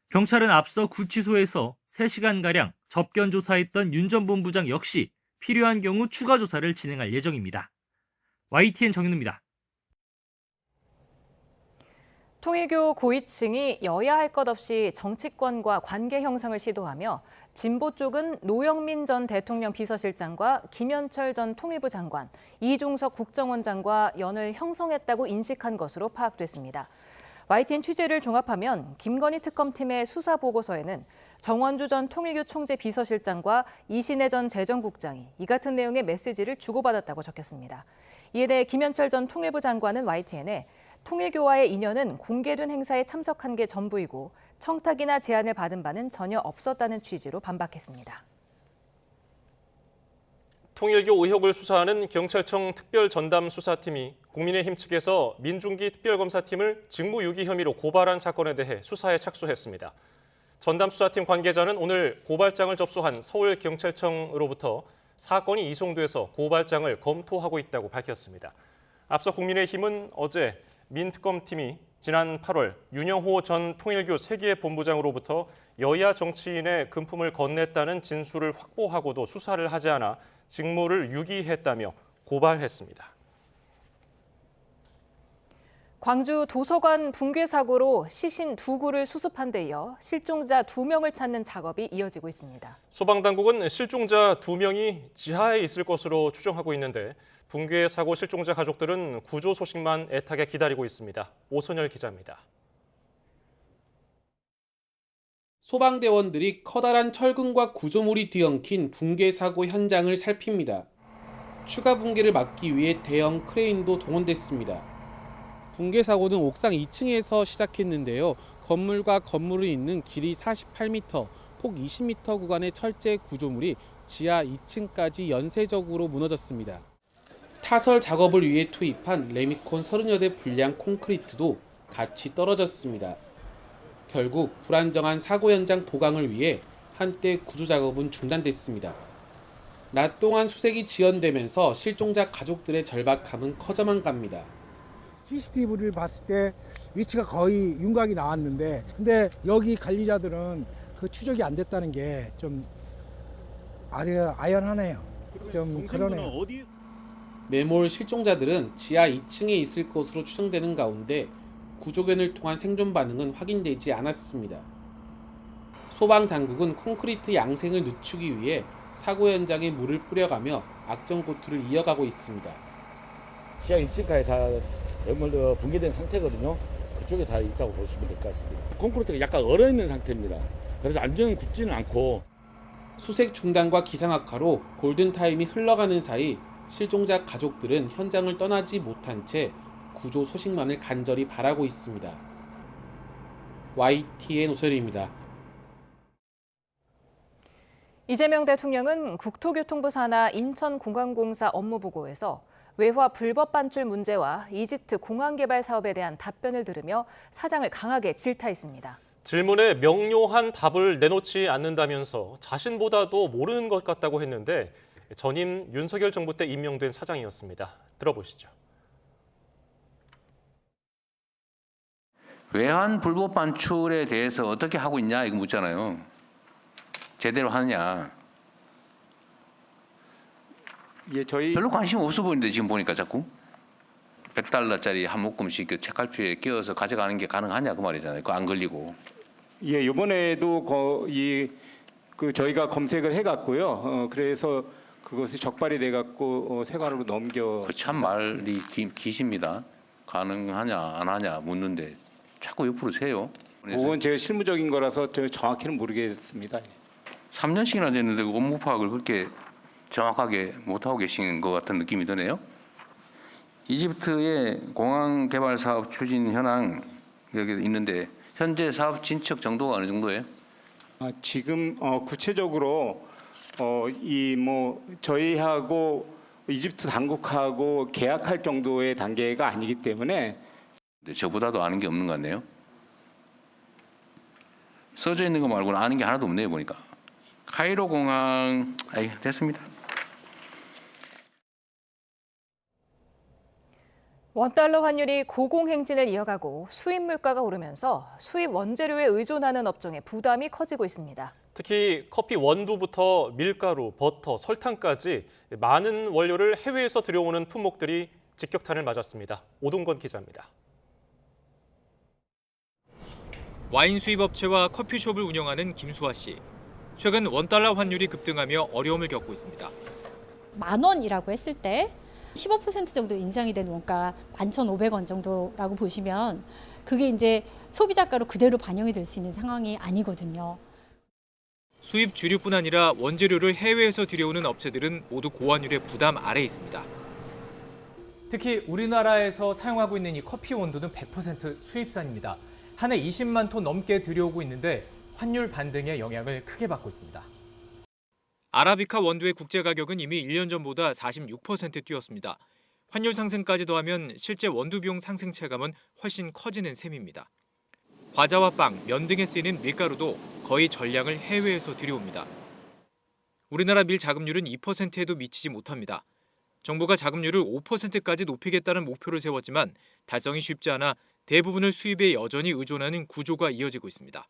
경찰은 앞서 구치소에서 3시간가량 접견 조사했던 윤 전 본부장 역시 필요한 경우 추가 조사를 진행할 예정입니다. YTN 정현우입니다. 통일교 고위층이 여야 할 것 없이 정치권과 관계 형성을 시도하며 진보 쪽은 노영민 전 대통령 비서실장과 김현철 전 통일부 장관, 이종석 국정원장과 연을 형성했다고 인식한 것으로 파악됐습니다. YTN 취재를 종합하면 김건희 특검팀의 수사 보고서에는 정원주 전 통일교 총재 비서실장과 이신혜 전 재정국장이 이 같은 내용의 메시지를 주고받았다고 적혔습니다. 이에 대해 김현철 전 통일부 장관은 YTN에 통일교와의 인연은 공개된 행사에 참석한 게 전부이고 청탁이나 제안을 받은 바는 전혀 없었다는 취지로 반박했습니다. 통일교 의혹을 수사하는 경찰청 특별전담수사팀이 국민의힘 측에서 민중기 특별검사팀을 직무유기 혐의로 고발한 사건에 대해 수사에 착수했습니다. 전담수사팀 관계자는 오늘 고발장을 접수한 서울경찰청으로부터 사건이 이송돼서 고발장을 검토하고 있다고 밝혔습니다. 앞서 국민의힘은 어제 민특검팀이 지난 8월 윤영호 전 통일교 세계본부장으로부터 여야 정치인의 금품을 건넸다는 진술을 확보하고도 수사를 하지 않아 직무를 유기했다며 고발했습니다. 광주 도서관 붕괴 사고로 시신 2구를 수습한 데 이어 실종자 2명을 찾는 작업이 이어지고 있습니다. 소방당국은 실종자 2명이 지하에 있을 것으로 추정하고 있는데 붕괴 사고 실종자 가족들은 구조 소식만 애타게 기다리고 있습니다. 오선열 기자입니다. 소방대원들이 커다란 철근과 구조물이 뒤엉킨 붕괴 사고 현장을 살핍니다. 추가 붕괴를 막기 위해 대형 크레인도 동원됐습니다. 붕괴 사고는 옥상 2층에서 시작했는데요. 건물과 건물이 있는 길이 48m, 폭 20m 구간의 철제 구조물이 지하 2층까지 연쇄적으로 무너졌습니다. 타설 작업을 위해 투입한 레미콘 30여 대 불량 콘크리트도 같이 떨어졌습니다. 결국 불안정한 사고 현장 보강을 위해 한때 구조 작업은 중단됐습니다. 낮 동안 수색이 지연되면서 실종자 가족들의 절박함은 커져만 갑니다. CCTV를 봤을 때 위치가 거의 윤곽이 나왔는데 근데 여기 관리자들은 그 추적이 안 됐다는 게 좀 아연하네요. 좀 그러네요. 매몰 실종자들은 지하 2층에 있을 것으로 추정되는 가운데 구조견을 통한 생존 반응은 확인되지 않았습니다. 소방당국은 콘크리트 양생을 늦추기 위해 사고 현장에 물을 뿌려가며 악전고투를 이어가고 있습니다. 지하 2층까지 다 매몰 붕괴된 상태거든요. 그쪽에 다 있다고 보시면 될 것 같습니다. 콘크리트가 약간 얼어있는 상태입니다. 그래서 안전은 굳지는 않고. 수색 중단과 기상 악화로 골든타임이 흘러가는 사이 실종자 가족들은 현장을 떠나지 못한 채 구조 소식만을 간절히 바라고 있습니다. YTN 오선일입니다. 이재명 대통령은 국토교통부 산하 인천공항공사 업무보고에서 외화 불법 반출 문제와 이집트 공항 개발 사업에 대한 답변을 들으며 사장을 강하게 질타했습니다. 질문에 명료한 답을 내놓지 않는다면서 자신보다도 모르는 것 같다고 했는데 전임 윤석열 정부 때 임명된 사장이었습니다. 들어보시죠. 외환 불법 반출에 대해서 어떻게 하고 있냐 이거 묻잖아요. 제대로 하느냐. 예, 별로 관심 없어 보이는데 지금 보니까 자꾸 $100짜리 한 묶음씩 그 책갈피에 끼워서 가져가는 게 가능하냐 그 말이잖아요. 그거 안 걸리고. 예, 이번에도 저희가 검색을 해갔고요. 그래서 그것이 적발이 돼갖고 세관으로 넘겨. 참 말이 기십니다. 가능하냐 안 하냐 묻는데 자꾸 옆으로 세요. 그건 제가 실무적인 거라서 정확히는 모르겠습니다. 3년씩이나 됐는데 업무 파악을 그렇게 정확하게 못하고 계신 것 같은 느낌이 드네요. 이집트의 공항 개발 사업 추진 현황 여기 있는데 현재 사업 진척 정도가 어느 정도예요? 지금 구체적으로 저희하고 이집트 당국하고 계약할 정도의 단계가 아니기 때문에 저보다도 아는 게 없는 것 같네요. 써져 있는 거 말고는 아는 게 하나도 없네요 보니까. 카이로 공항 됐습니다. 원달러 환율이 고공행진을 이어가고 수입 물가가 오르면서 수입 원재료에 의존하는 업종의 부담이 커지고 있습니다. 특히 커피 원두부터 밀가루, 버터, 설탕까지 많은 원료를 해외에서 들여오는 품목들이 직격탄을 맞았습니다. 오동건 기자입니다. 와인 수입 업체와 커피숍을 운영하는 김수아 씨. 최근 원달러 환율이 급등하며 어려움을 겪고 있습니다. 10,000원이라고 했을 때 15% 정도 인상이 된 원가 11,500원 정도라고 보시면 그게 이제 소비자가로 그대로 반영이 될 수 있는 상황이 아니거든요. 수입 주류뿐 아니라 원재료를 해외에서 들여오는 업체들은 모두 고환율의 부담 아래에 있습니다. 특히 우리나라에서 사용하고 있는 이 커피 원두는 100% 수입산입니다. 한 해 20만 톤 넘게 들여오고 있는데 환율 반등의 영향을 크게 받고 있습니다. 아라비카 원두의 국제 가격은 이미 1년 전보다 46% 뛰었습니다. 환율 상승까지 더하면 실제 원두 비용 상승 체감은 훨씬 커지는 셈입니다. 과자와 빵, 면 등에 쓰이는 밀가루도 거의 전량을 해외에서 들여옵니다. 우리나라 밀 자급률은 2%에도 미치지 못합니다. 정부가 자급률을 5%까지 높이겠다는 목표를 세웠지만 달성이 쉽지 않아 대부분을 수입에 여전히 의존하는 구조가 이어지고 있습니다.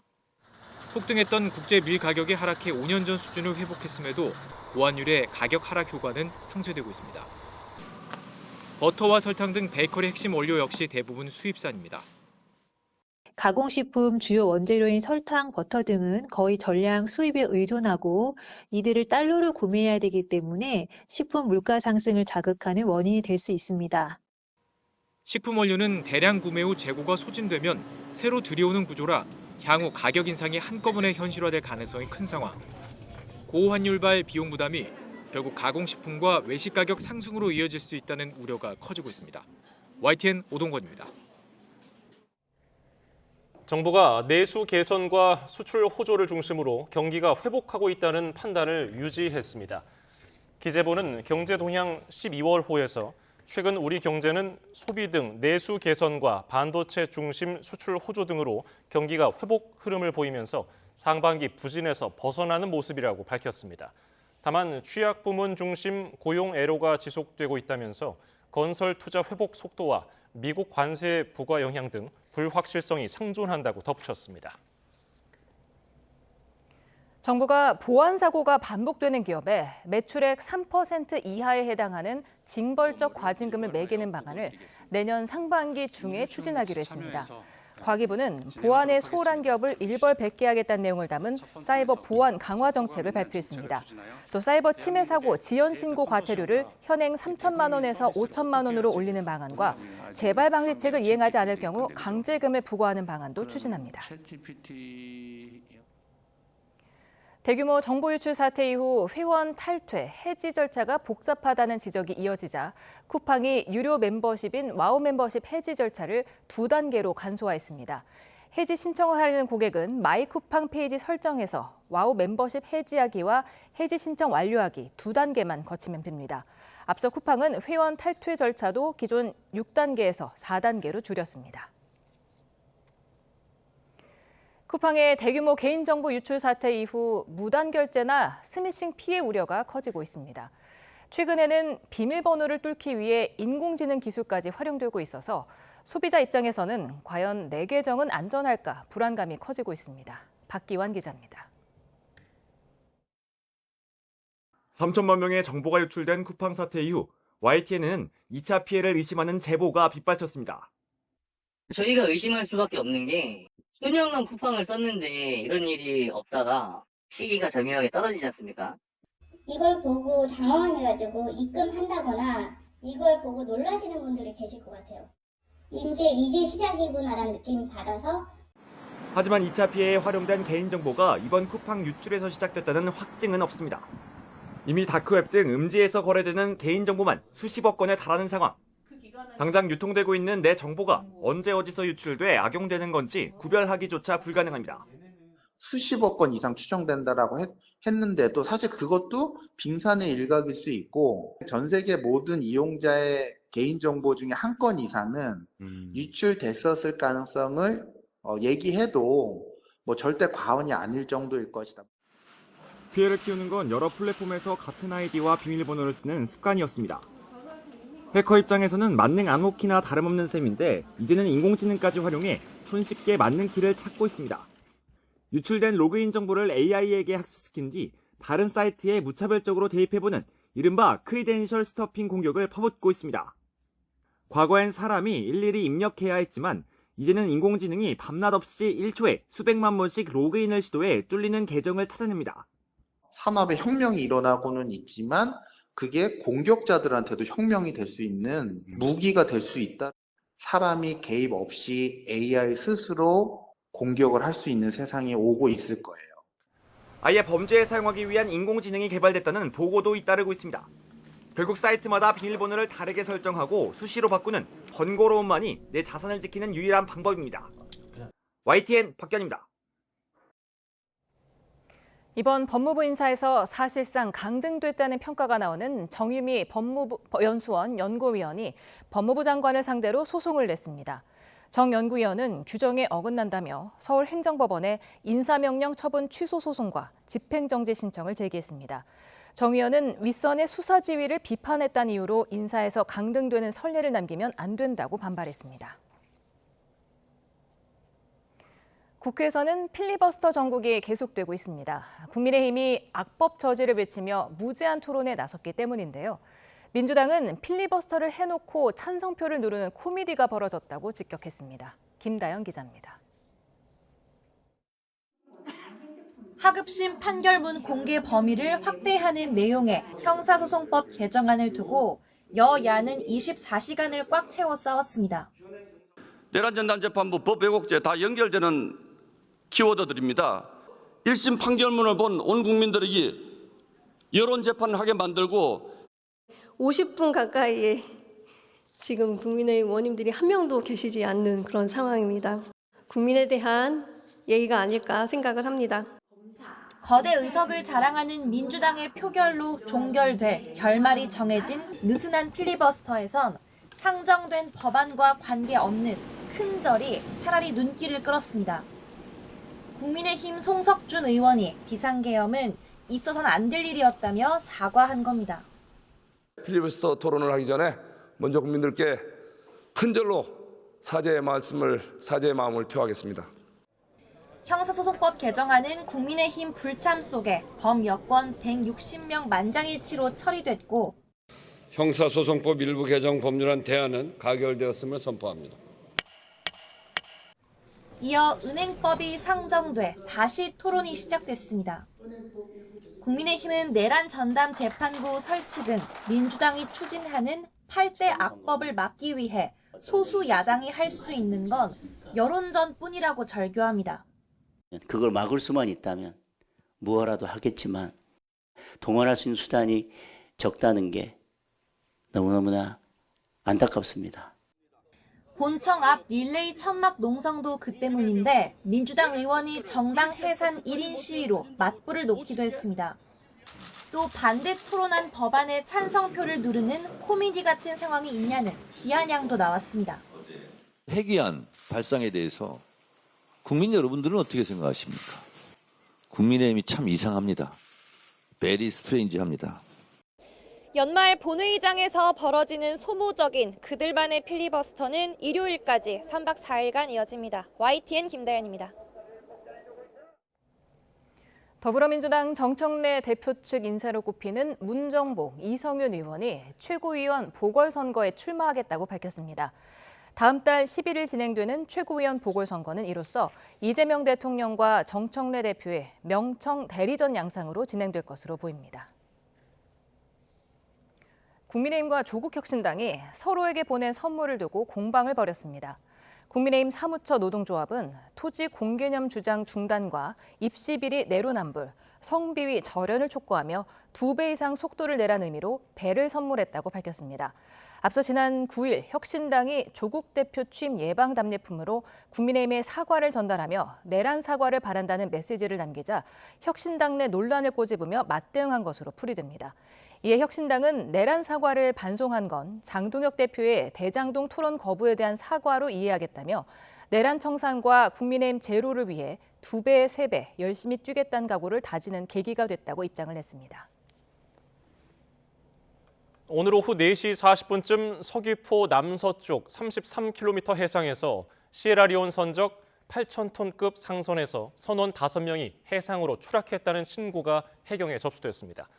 폭등했던 국제 밀 가격이 하락해 5년 전 수준을 회복했음에도 고환율의 가격 하락 효과는 상쇄되고 있습니다. 버터와 설탕 등 베이커리 핵심 원료 역시 대부분 수입산입니다. 가공식품 주요 원재료인 설탕, 버터 등은 거의 전량 수입에 의존하고 이들을 달러로 구매해야 되기 때문에 식품 물가 상승을 자극하는 원인이 될 수 있습니다. 식품 원료는 대량 구매 후 재고가 소진되면 새로 들여오는 구조라 향후 가격 인상이 한꺼번에 현실화될 가능성이 큰 상황. 고환율발 비용 부담이 결국 가공식품과 외식 가격 상승으로 이어질 수 있다는 우려가 커지고 있습니다. YTN 오동건입니다. 정부가 내수 개선과 수출 호조를 중심으로 경기가 회복하고 있다는 판단을 유지했습니다. 기재부는 경제동향 12월호에서 최근 우리 경제는 소비 등 내수 개선과 반도체 중심 수출 호조 등으로 경기가 회복 흐름을 보이면서 상반기 부진에서 벗어나는 모습이라고 밝혔습니다. 다만 취약 부문 중심 고용 애로가 지속되고 있다면서 건설 투자 회복 속도와 미국 관세 부과 영향 등 불확실성이 상존한다고 덧붙였습니다. 정부가 보안 사고가 반복되는 기업에 매출액 3% 이하에 해당하는 징벌적 과징금을 매기는 방안을 내년 상반기 중에 추진하기로 했습니다. 과기부는 보안에 소홀한 기업을 일벌 백계하겠다는 내용을 담은 사이버 보안 강화 정책을 발표했습니다. 또 사이버 침해 사고 지연 신고 과태료를 현행 3천만 원에서 5천만 원으로 올리는 방안과 재발 방지책을 이행하지 않을 경우 강제금을 부과하는 방안도 추진합니다. 대규모 정보 유출 사태 이후 회원 탈퇴, 해지 절차가 복잡하다는 지적이 이어지자 쿠팡이 유료 멤버십인 와우 멤버십 해지 절차를 2단계로 간소화했습니다. 해지 신청을 하려는 고객은 마이 쿠팡 페이지 설정에서 와우 멤버십 해지하기와 해지 신청 완료하기 2단계만 거치면 됩니다. 앞서 쿠팡은 회원 탈퇴 절차도 기존 6단계에서 4단계로 줄였습니다. 쿠팡의 대규모 개인정보 유출 사태 이후 무단 결제나 스미싱 피해 우려가 커지고 있습니다. 최근에는 비밀번호를 뚫기 위해 인공지능 기술까지 활용되고 있어서 소비자 입장에서는 과연 내 계정은 안전할까 불안감이 커지고 있습니다. 박기환 기자입니다. 3천만 명의 정보가 유출된 쿠팡 사태 이후 YTN은 2차 피해를 의심하는 제보가 빗발쳤습니다. 저희가 의심할 수밖에 없는 게 수년간 쿠팡을 썼는데 이런 일이 없다가 시기가 절묘하게 떨어지지 않습니까? 이걸 보고 당황해가지고 입금한다거나 이걸 보고 놀라시는 분들이 계실 것 같아요. 이제 시작이구나라는 느낌 받아서. 하지만 2차 피해에 활용된 개인정보가 이번 쿠팡 유출에서 시작됐다는 확증은 없습니다. 이미 다크웹 등 음지에서 거래되는 개인정보만 수십억 건에 달하는 상황. 당장 유통되고 있는 내 정보가 언제 어디서 유출돼 악용되는 건지 구별하기조차 불가능합니다. 수십억 건 이상 추정된다라고 했는데도 사실 그것도 빙산의 일각일 수 있고 전 세계 모든 이용자의 개인정보 중에 한 건 이상은 유출됐었을 가능성을 얘기해도 뭐 절대 과언이 아닐 정도일 것이다. 피해를 키우는 건 여러 플랫폼에서 같은 아이디와 비밀번호를 쓰는 습관이었습니다. 해커 입장에서는 만능 암호키나 다름없는 셈인데 이제는 인공지능까지 활용해 손쉽게 맞는 키를 찾고 있습니다. 유출된 로그인 정보를 AI에게 학습시킨 뒤 다른 사이트에 무차별적으로 대입해보는 이른바 크리덴셜 스터핑 공격을 퍼붓고 있습니다. 과거엔 사람이 일일이 입력해야 했지만 이제는 인공지능이 밤낮 없이 1초에 수백만 번씩 로그인을 시도해 뚫리는 계정을 찾아냅니다. 산업의 혁명이 일어나고는 있지만 그게 공격자들한테도 혁명이 될 수 있는 무기가 될 수 있다. 사람이 개입 없이 AI 스스로 공격을 할 수 있는 세상이 오고 있을 거예요. 아예 범죄에 사용하기 위한 인공지능이 개발됐다는 보고도 잇따르고 있습니다. 결국 사이트마다 비밀번호를 다르게 설정하고 수시로 바꾸는 번거로움만이 내 자산을 지키는 유일한 방법입니다. YTN 박견입니다. 이번 법무부 인사에서 사실상 강등됐다는 평가가 나오는 정유미 법무부 연수원 연구위원이 법무부 장관을 상대로 소송을 냈습니다. 정 연구위원은 규정에 어긋난다며 서울행정법원에 인사명령 처분 취소 소송과 집행정지 신청을 제기했습니다. 정 위원은 윗선의 수사 지휘를 비판했다는 이유로 인사에서 강등되는 선례를 남기면 안 된다고 반발했습니다. 국회에서는 필리버스터 전국이 계속되고 있습니다. 국민의힘이 악법 저지를 외치며 무제한 토론에 나섰기 때문인데요. 민주당은 필리버스터를 해놓고 찬성표를 누르는 코미디가 벌어졌다고 직격했습니다. 김다영 기자입니다. 하급심 판결문 공개 범위를 확대하는 내용의 형사소송법 개정안을 두고 여야는 24시간을 꽉 채워 싸웠습니다. 내란전단재판부 법왜곡죄 다 연결되는 키워드들입니다. 1심 판결문을 본 온 국민들에게 여론재판을 하게 만들고 50분 가까이에 지금 국민의힘 의원님들이 한 명도 계시지 않는 그런 상황입니다. 국민에 대한 예의가 아닐까 생각을 합니다. 거대 의석을 자랑하는 민주당의 표결로 종결돼 결말이 정해진 느슨한 필리버스터에선 상정된 법안과 관계없는 큰 절이 차라리 눈길을 끌었습니다. 국민의힘 송석준 의원이 비상계엄은 있어서는 안 될 일이었다며 사과한 겁니다. 필리버스터 토론을 하기 전에 먼저 국민들께 큰 절로 사죄의 마음을 표하겠습니다. 형사소송법 개정안은 국민의힘 불참 속에 범여권 160명 만장일치로 처리됐고 형사소송법 일부 개정 법률안 대안은 가결되었음을 선포합니다. 이어 은행법이 상정돼 다시 토론이 시작됐습니다. 국민의힘은 내란 전담 재판부 설치 등 민주당이 추진하는 8대 악법을 막기 위해 소수 야당이 할 수 있는 건 여론전뿐이라고 절규합니다. 그걸 막을 수만 있다면 무엇라도 하겠지만 동원할 수 있는 수단이 적다는 게 너무너무나 안타깝습니다. 본청 앞 릴레이 천막 농성도 그 때문인데 민주당 의원이 정당 해산 1인 시위로 맞불을 놓기도 했습니다. 또 반대 토론안 법안에 찬성표를 누르는 코미디 같은 상황이 있냐는 비아냥도 나왔습니다. 핵위안 발상에 대해서 국민 여러분들은 어떻게 생각하십니까? 국민의힘이 참 이상합니다. 베리 스트레인지합니다. 연말 본회의장에서 벌어지는 소모적인 그들만의 필리버스터는 일요일까지 3박 4일간 이어집니다. YTN 김다연입니다. 더불어민주당 정청래 대표 측 인사로 꼽히는 문정복, 이성윤 의원이 최고위원 보궐선거에 출마하겠다고 밝혔습니다. 다음 달 11일 진행되는 최고위원 보궐선거는 이로써 이재명 대통령과 정청래 대표의 명청 대리전 양상으로 진행될 것으로 보입니다. 국민의힘과 조국혁신당이 서로에게 보낸 선물을 두고 공방을 벌였습니다. 국민의힘 사무처 노동조합은 토지 공개념 주장 중단과 입시 비리 내로남불, 성비위 절연을 촉구하며 2배 이상 속도를 내란 의미로 배를 선물했다고 밝혔습니다. 앞서 지난 9일 혁신당이 조국 대표 취임 예방 답례품으로 국민의힘에 사과를 전달하며 내란 사과를 바란다는 메시지를 남기자 혁신당 내 논란을 꼬집으며 맞대응한 것으로 풀이됩니다. 이에 혁신당은 내란 사과를 반송한 건 장동혁 대표의 대장동 토론 거부에 대한 사과로 이해하겠다며 내란 청산과 국민의힘 제로를 위해 2배, 3배 열심히 뛰겠다는 각오를 다지는 계기가 됐다고 입장을 냈습니다. 오늘 오후 4시 40분쯤 서귀포 남서쪽 33km 해상에서 시에라리온 선적 8,000톤급 상선에서 선원 5명이 해상으로 추락했다는 신고가 해경에 접수됐습니다.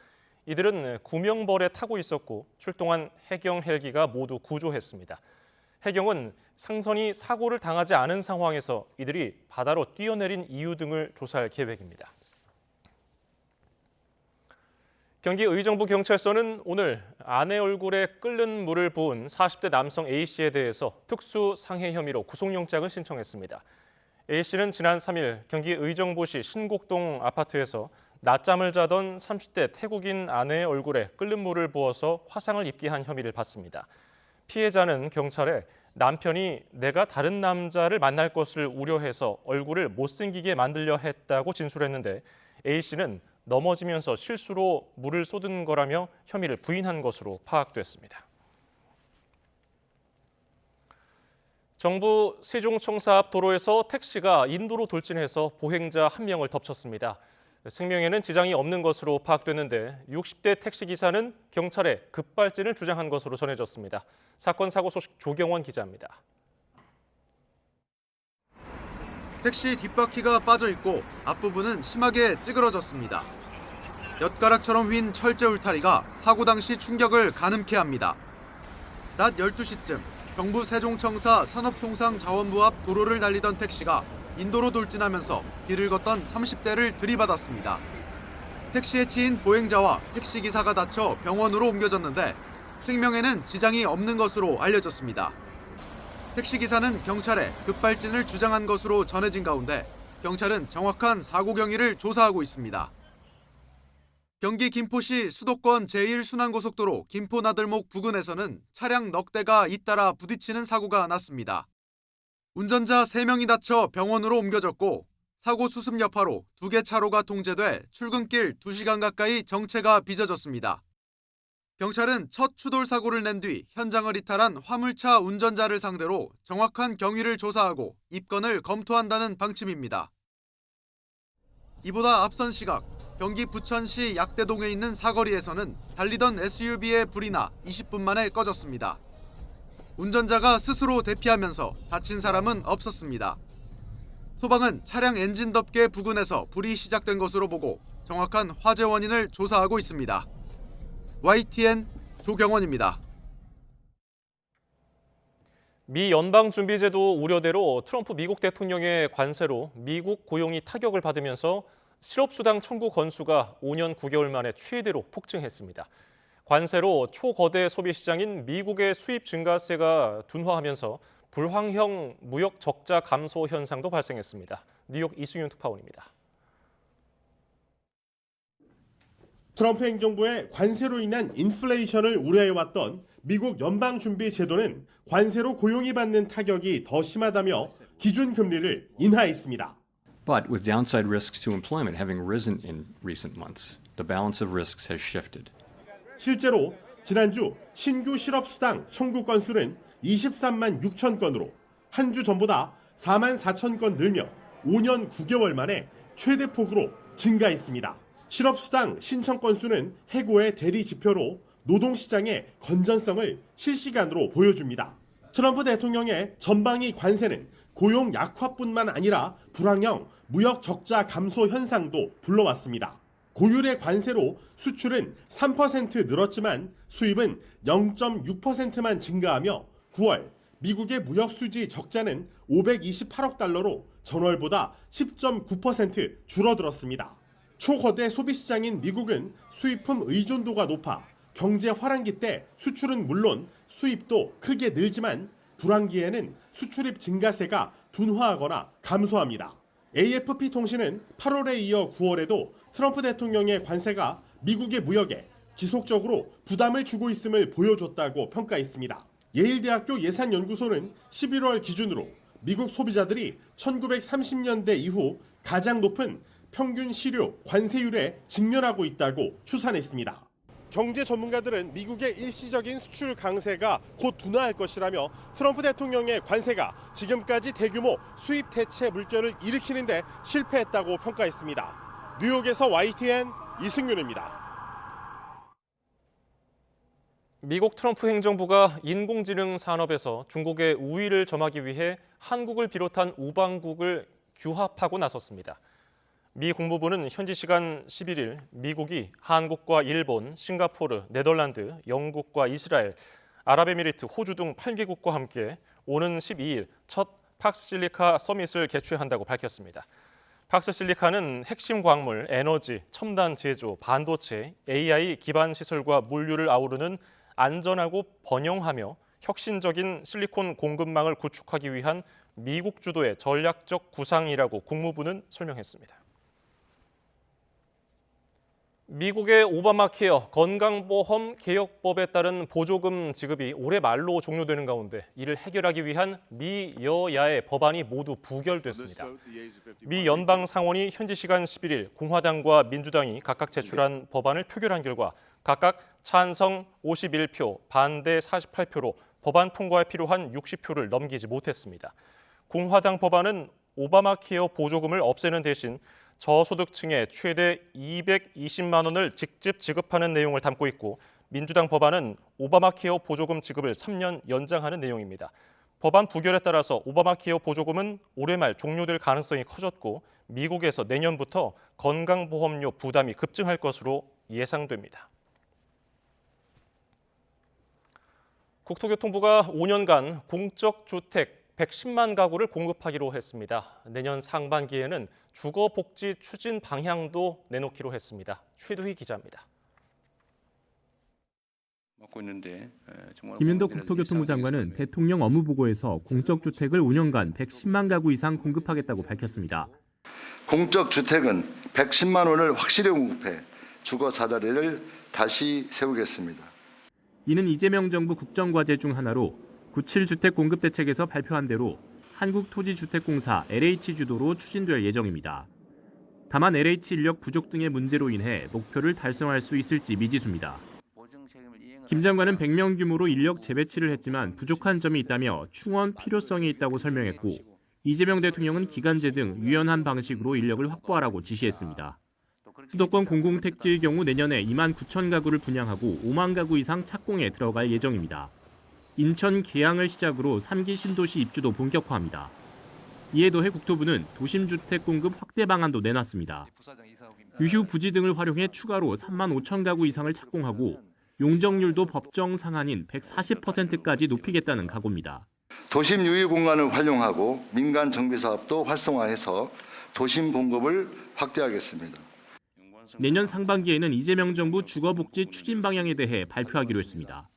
이들은 구명벌에 타고 있었고 출동한 해경 헬기가 모두 구조했습니다. 해경은 상선이 사고를 당하지 않은 상황에서 이들이 바다로 뛰어내린 이유 등을 조사할 계획입니다. 경기 의정부경찰서는 오늘 아내 얼굴에 끓는 물을 부은 40대 남성 A씨에 대해서 특수 상해 혐의로 구속영장을 신청했습니다. A씨는 지난 3일 경기 의정부시 신곡동 아파트에서 낮잠을 자던 30대 태국인 아내의 얼굴에 끓는 물을 부어서 화상을 입게 한 혐의를 받습니다. 피해자는 경찰에 남편이 내가 다른 남자를 만날 것을 우려해서 얼굴을 못생기게 만들려 했다고 진술했는데 A씨는 넘어지면서 실수로 물을 쏟은 거라며 혐의를 부인한 것으로 파악됐습니다. 정부 세종청사 앞 도로에서 택시가 인도로 돌진해서 보행자 1명을 덮쳤습니다. 생명에는 지장이 없는 것으로 파악됐는데 60대 택시기사는 경찰에 급발진을 주장한 것으로 전해졌습니다. 사건 사고 소식 조경원 기자입니다. 택시 뒷바퀴가 빠져 있고 앞부분은 심하게 찌그러졌습니다. 엿가락처럼 휜 철제 울타리가 사고 당시 충격을 가늠케 합니다. 낮 12시쯤 경부 세종청사 산업통상자원부 앞 도로를 달리던 택시가 인도로 돌진하면서 길을 걷던 30대를 들이받았습니다. 택시에 치인 보행자와 택시기사가 다쳐 병원으로 옮겨졌는데 생명에는 지장이 없는 것으로 알려졌습니다. 택시기사는 경찰에 급발진을 주장한 것으로 전해진 가운데 경찰은 정확한 사고 경위를 조사하고 있습니다. 경기 김포시 수도권 제1순환고속도로 김포나들목 부근에서는 차량 넉 대가 잇따라 부딪히는 사고가 났습니다. 운전자 3명이 다쳐 병원으로 옮겨졌고 사고 수습 여파로 2개 차로가 통제돼 출근길 2시간 가까이 정체가 빚어졌습니다. 경찰은 첫 추돌 사고를 낸 뒤 현장을 이탈한 화물차 운전자를 상대로 정확한 경위를 조사하고 입건을 검토한다는 방침입니다. 이보다 앞선 시각, 경기 부천시 약대동에 있는 사거리에서는 달리던 SUV에 불이 나 20분 만에 꺼졌습니다. 운전자가 스스로 대피하면서 다친 사람은 없었습니다. 소방은 차량 엔진 덮개 부근에서 불이 시작된 것으로 보고 정확한 화재 원인을 조사하고 있습니다. YTN 조경원입니다. 미 연방준비제도 우려대로 트럼프 미국 대통령의 관세로 미국 고용이 타격을 받으면서 실업수당 청구 건수가 5년 9개월 만에 최대로 폭증했습니다. 관세로 초거대 소비시장인 미국의 수입 증가세가 둔화하면서 불황형 무역 적자 감소 현상도 발생했습니다. 뉴욕 이승윤 특파원입니다. 트럼프 행정부의 관세로 인한 인플레이션을 우려해왔던 미국 연방준비제도는 관세로 고용이 받는 타격이 더 심하다며 기준금리를 인하했습니다. But with downside risks to employment having risen in recent months, the balance of risks has shifted. 실제로 지난주 신규 실업수당 청구 건수는 23만 6천 건으로 한 주 전보다 4만 4천 건 늘며 5년 9개월 만에 최대폭으로 증가했습니다. 실업수당 신청 건수는 해고의 대리 지표로 노동시장의 건전성을 실시간으로 보여줍니다. 트럼프 대통령의 전방위 관세는 고용 약화뿐만 아니라 불황형 무역 적자 감소 현상도 불러왔습니다. 고율의 관세로 수출은 3% 늘었지만 수입은 0.6%만 증가하며 9월 미국의 무역 수지 적자는 528억 달러로 전월보다 10.9% 줄어들었습니다. 초거대 소비시장인 미국은 수입품 의존도가 높아 경제 화랑기 때 수출은 물론 수입도 크게 늘지만 불황기에는 수출입 증가세가 둔화하거나 감소합니다. AFP 통신은 8월에 이어 9월에도 트럼프 대통령의 관세가 미국의 무역에 지속적으로 부담을 주고 있음을 보여줬다고 평가했습니다. 예일대학교 예산연구소는 11월 기준으로 미국 소비자들이 1930년대 이후 가장 높은 평균 실효 관세율에 직면하고 있다고 추산했습니다. 경제 전문가들은 미국의 일시적인 수출 강세가 곧 둔화할 것이라며 트럼프 대통령의 관세가 지금까지 대규모 수입 대체 물결을 일으키는 데 실패했다고 평가했습니다. 뉴욕에서 YTN 이승윤입니다. 미국 트럼프 행정부가 인공지능 산업에서 중국의 우위를 점하기 위해 한국을 비롯한 우방국을 규합하고 나섰습니다. 미 국무부는 현지 시간 11일 미국이 한국과 일본, 싱가포르, 네덜란드, 영국과 이스라엘, 아랍에미리트, 호주 등 8개국과 함께 오는 12일 첫 팍스실리카 서밋을 개최한다고 밝혔습니다. 팍스실리카는 핵심 광물, 에너지, 첨단 제조, 반도체, AI 기반 시설과 물류를 아우르는 안전하고 번영하며 혁신적인 실리콘 공급망을 구축하기 위한 미국 주도의 전략적 구상이라고 국무부는 설명했습니다. 미국의 오바마 케어 건강보험 개혁법에 따른 보조금 지급이 올해 말로 종료되는 가운데 이를 해결하기 위한 미 여야의 법안이 모두 부결됐습니다. 미 연방 상원이 현지 시간 11일 공화당과 민주당이 각각 제출한 법안을 표결한 결과 각각 찬성 51표, 반대 48표로 법안 통과에 필요한 60표를 넘기지 못했습니다. 공화당 법안은 오바마 케어 보조금을 없애는 대신 저소득층에 최대 220만 원을 직접 지급하는 내용을 담고 있고 민주당 법안은 오바마 케어 보조금 지급을 3년 연장하는 내용입니다. 법안 부결에 따라서 오바마 케어 보조금은 올해 말 종료될 가능성이 커졌고 미국에서 내년부터 건강보험료 부담이 급증할 것으로 예상됩니다. 국토교통부가 5년간 공적 주택 110만 가구를 공급하기로 했습니다. 내년 상반기에는 주거복지 추진 방향도 내놓기로 했습니다. 최두희 기자입니다. 김윤덕 국토교통부 장관은 대통령 업무보고에서 공적주택을 5년간 110만 가구 이상 공급하겠다고 밝혔습니다. 공적주택은 110만 원을 확실히 공급해 주거 사다리를 다시 세우겠습니다. 이는 이재명 정부 국정과제 중 하나로 97주택 공급 대책에서 발표한 대로 한국토지주택공사 LH 주도로 추진될 예정입니다. 다만 LH 인력 부족 등의 문제로 인해 목표를 달성할 수 있을지 미지수입니다. 김 장관은 100명 규모로 인력 재배치를 했지만 부족한 점이 있다며 충원 필요성이 있다고 설명했고, 이재명 대통령은 기간제 등 유연한 방식으로 인력을 확보하라고 지시했습니다. 수도권 공공택지의 경우 내년에 2만 9천 가구를 분양하고 5만 가구 이상 착공에 들어갈 예정입니다. 인천 계양을 시작으로 3기 신도시 입주도 본격화합니다. 이에 더해 국토부는 도심주택 공급 확대 방안도 내놨습니다. 유휴 부지 등을 활용해 추가로 3만 5천 가구 이상을 착공하고 용적률도 법정 상한인 140%까지 높이겠다는 각오입니다. 도심 유휴 공간을 활용하고 민간 정비 사업도 활성화해서 도심 공급을 확대하겠습니다. 내년 상반기에는 이재명 정부 주거복지 추진 방향에 대해 발표하기로 했습니다.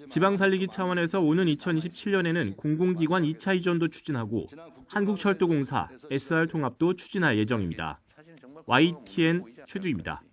지방 살리기 차원에서 오는 2027년에는 공공기관 2차 이전도 추진하고 한국철도공사, SR 통합도 추진할 예정입니다. YTN 최두입니다.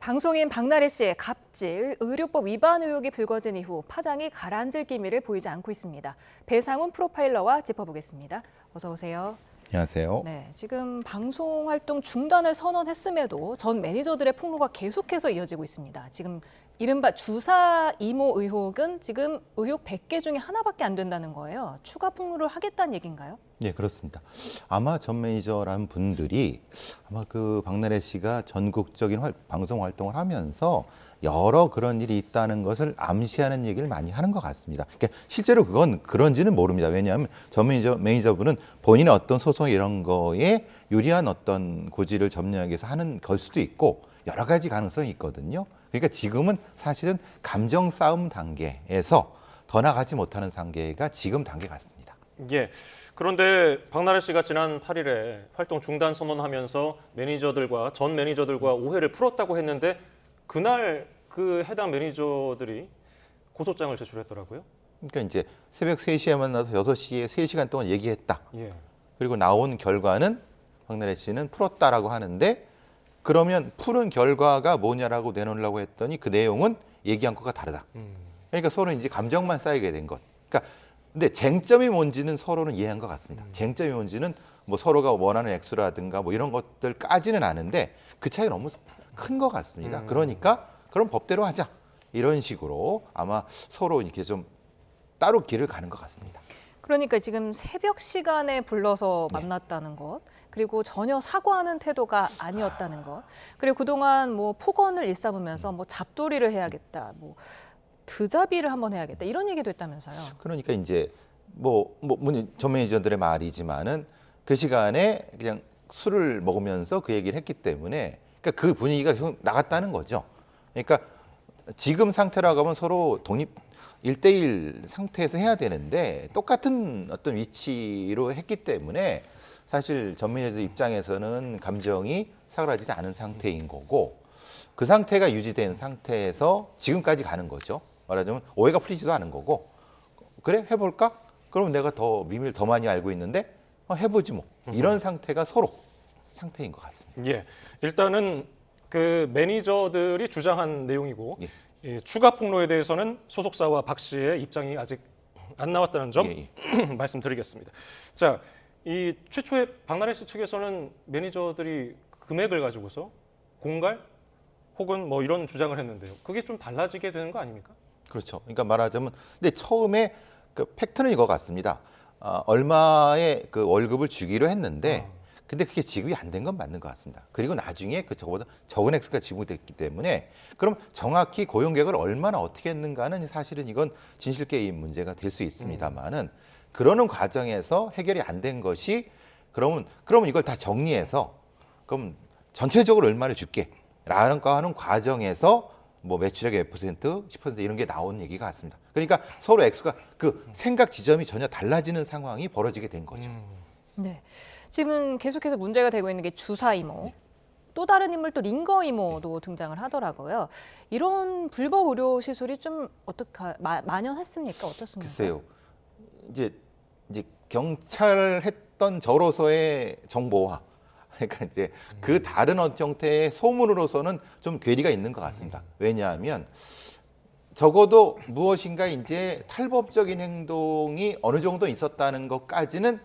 방송인 박나래 씨의 갑질, 의료법 위반 의혹이 불거진 이후 파장이 가라앉을 기미를 보이지 않고 있습니다. 배상훈 프로파일러와 짚어보겠습니다. 어서 오세요. 안녕하세요. 네, 지금 방송 활동 중단을 선언했음에도 전 매니저들의 폭로가 계속해서 이어지고 있습니다. 지금 이른바 주사 이모 의혹은 지금 의혹 100개 중에 하나밖에 안 된다는 거예요. 추가 폭로를 하겠다는 얘기인가요? 네, 그렇습니다. 아마 전 매니저라는 분들이 아마 그 박나래 씨가 전국적인 방송 활동을 하면서 여러 그런 일이 있다는 것을 암시하는 얘기를 많이 하는 것 같습니다. 그러니까 실제로 그건 그런지는 모릅니다. 왜냐하면 전 매니저분은 본인의 어떤 소송 이런 거에 유리한 어떤 고지를 점령하기 위해서 하는 걸 수도 있고 여러 가지 가능성이 있거든요. 그러니까 지금은 사실은 감정 싸움 단계에서 더 나가지 못하는 단계가 지금 단계 같습니다. 예. 그런데 박나래 씨가 지난 8일에 활동 중단 선언하면서 전 매니저들과 오해를 풀었다고 했는데 그날 그 해당 매니저들이 고소장을 제출했더라고요. 그러니까 이제 새벽 3시에 만나서 6시에 3시간 동안 얘기했다. 예. 그리고 나온 결과는 박나래 씨는 풀었다라고 하는데 그러면 푸는 결과가 뭐냐라고 내놓으려고 했더니 그 내용은 얘기한 것과 다르다. 그러니까 서로 이제 감정만 쌓이게 된 것. 그러니까 근데 쟁점이 뭔지는 서로는 이해한 것 같습니다. 쟁점이 뭔지는 뭐 서로가 원하는 액수라든가 뭐 이런 것들까지는 아는데 그 차이가 너무 큰 것 같습니다. 그러니까 그럼 법대로 하자. 이런 식으로 아마 서로 이렇게 좀 따로 길을 가는 것 같습니다. 그러니까 지금 새벽 시간에 불러서 만났다는 것, 그리고 전혀 사과하는 태도가 아니었다는 것, 그리고 그동안 뭐 폭언을 일삼으면서 뭐 잡돌이를 해야겠다, 뭐 드자비를 한번 해야겠다 이런 얘기도 했다면서요. 그러니까 이제 전 매니저들의 말이지만은 그 시간에 그냥 술을 먹으면서 그 얘기를 했기 때문에 그러니까 그 분위기가 계속 나갔다는 거죠. 그러니까 지금 상태라고 하면 서로 독립 1대1 상태에서 해야 되는데 똑같은 어떤 위치로 했기 때문에 사실 전 매니저 입장에서는 감정이 사그라지지 않은 상태인 거고 그 상태가 유지된 상태에서 지금까지 가는 거죠. 말하자면 오해가 풀리지도 않은 거고 그래 해볼까? 그럼 내가 더 비밀 더 많이 알고 있는데 해보지 뭐 이런 상태가 서로 상태인 것 같습니다. 예, 일단은 그 매니저들이 주장한 내용이고 예, 추가 폭로에 대해서는 소속사와 박 씨의 입장이 아직 안 나왔다는 점 말씀드리겠습니다. 자, 이 최초에 박나래 씨 측에서는 매니저들이 금액을 가지고서 공갈 혹은 뭐 이런 주장을 했는데요. 그게 좀 달라지게 되는 거 아닙니까? 그렇죠. 그러니까 말하자면 근데 처음에 그 팩트는 이거 같습니다. 얼마의 그 월급을 주기로 했는데 근데 그게 지급이 안 된 건 맞는 것 같습니다. 그리고 나중에 그 저거보다 적은 액수가 지급됐기 때문에 그럼 정확히 고용 계획을 얼마나 어떻게 했는가는 사실은 이건 진실 게임 문제가 될 수 있습니다만은 그러는 과정에서 해결이 안 된 것이 그러면 이걸 다 정리해서 그럼 전체적으로 얼마를 줄게라는 거 하는 과정에서 뭐 매출액의 몇 %, 10% 이런 게 나온 얘기가 같습니다. 그러니까 서로 액수가 그 생각 지점이 전혀 달라지는 상황이 벌어지게 된 거죠. 네. 지금 계속해서 문제가 되고 있는 게 주사 이모, 또 다른 인물 또 링거 이모도 등장을 하더라고요. 이런 불법 의료 시술이 좀 만연했습니까? 어떻습니까? 글쎄요. 이제 경찰 했던 저로서의 정보와 그러니까 이제 그 다른 형태의 소문으로서는 좀 괴리가 있는 것 같습니다. 왜냐하면 적어도 무엇인가 이제 탈법적인 행동이 어느 정도 있었다는 것까지는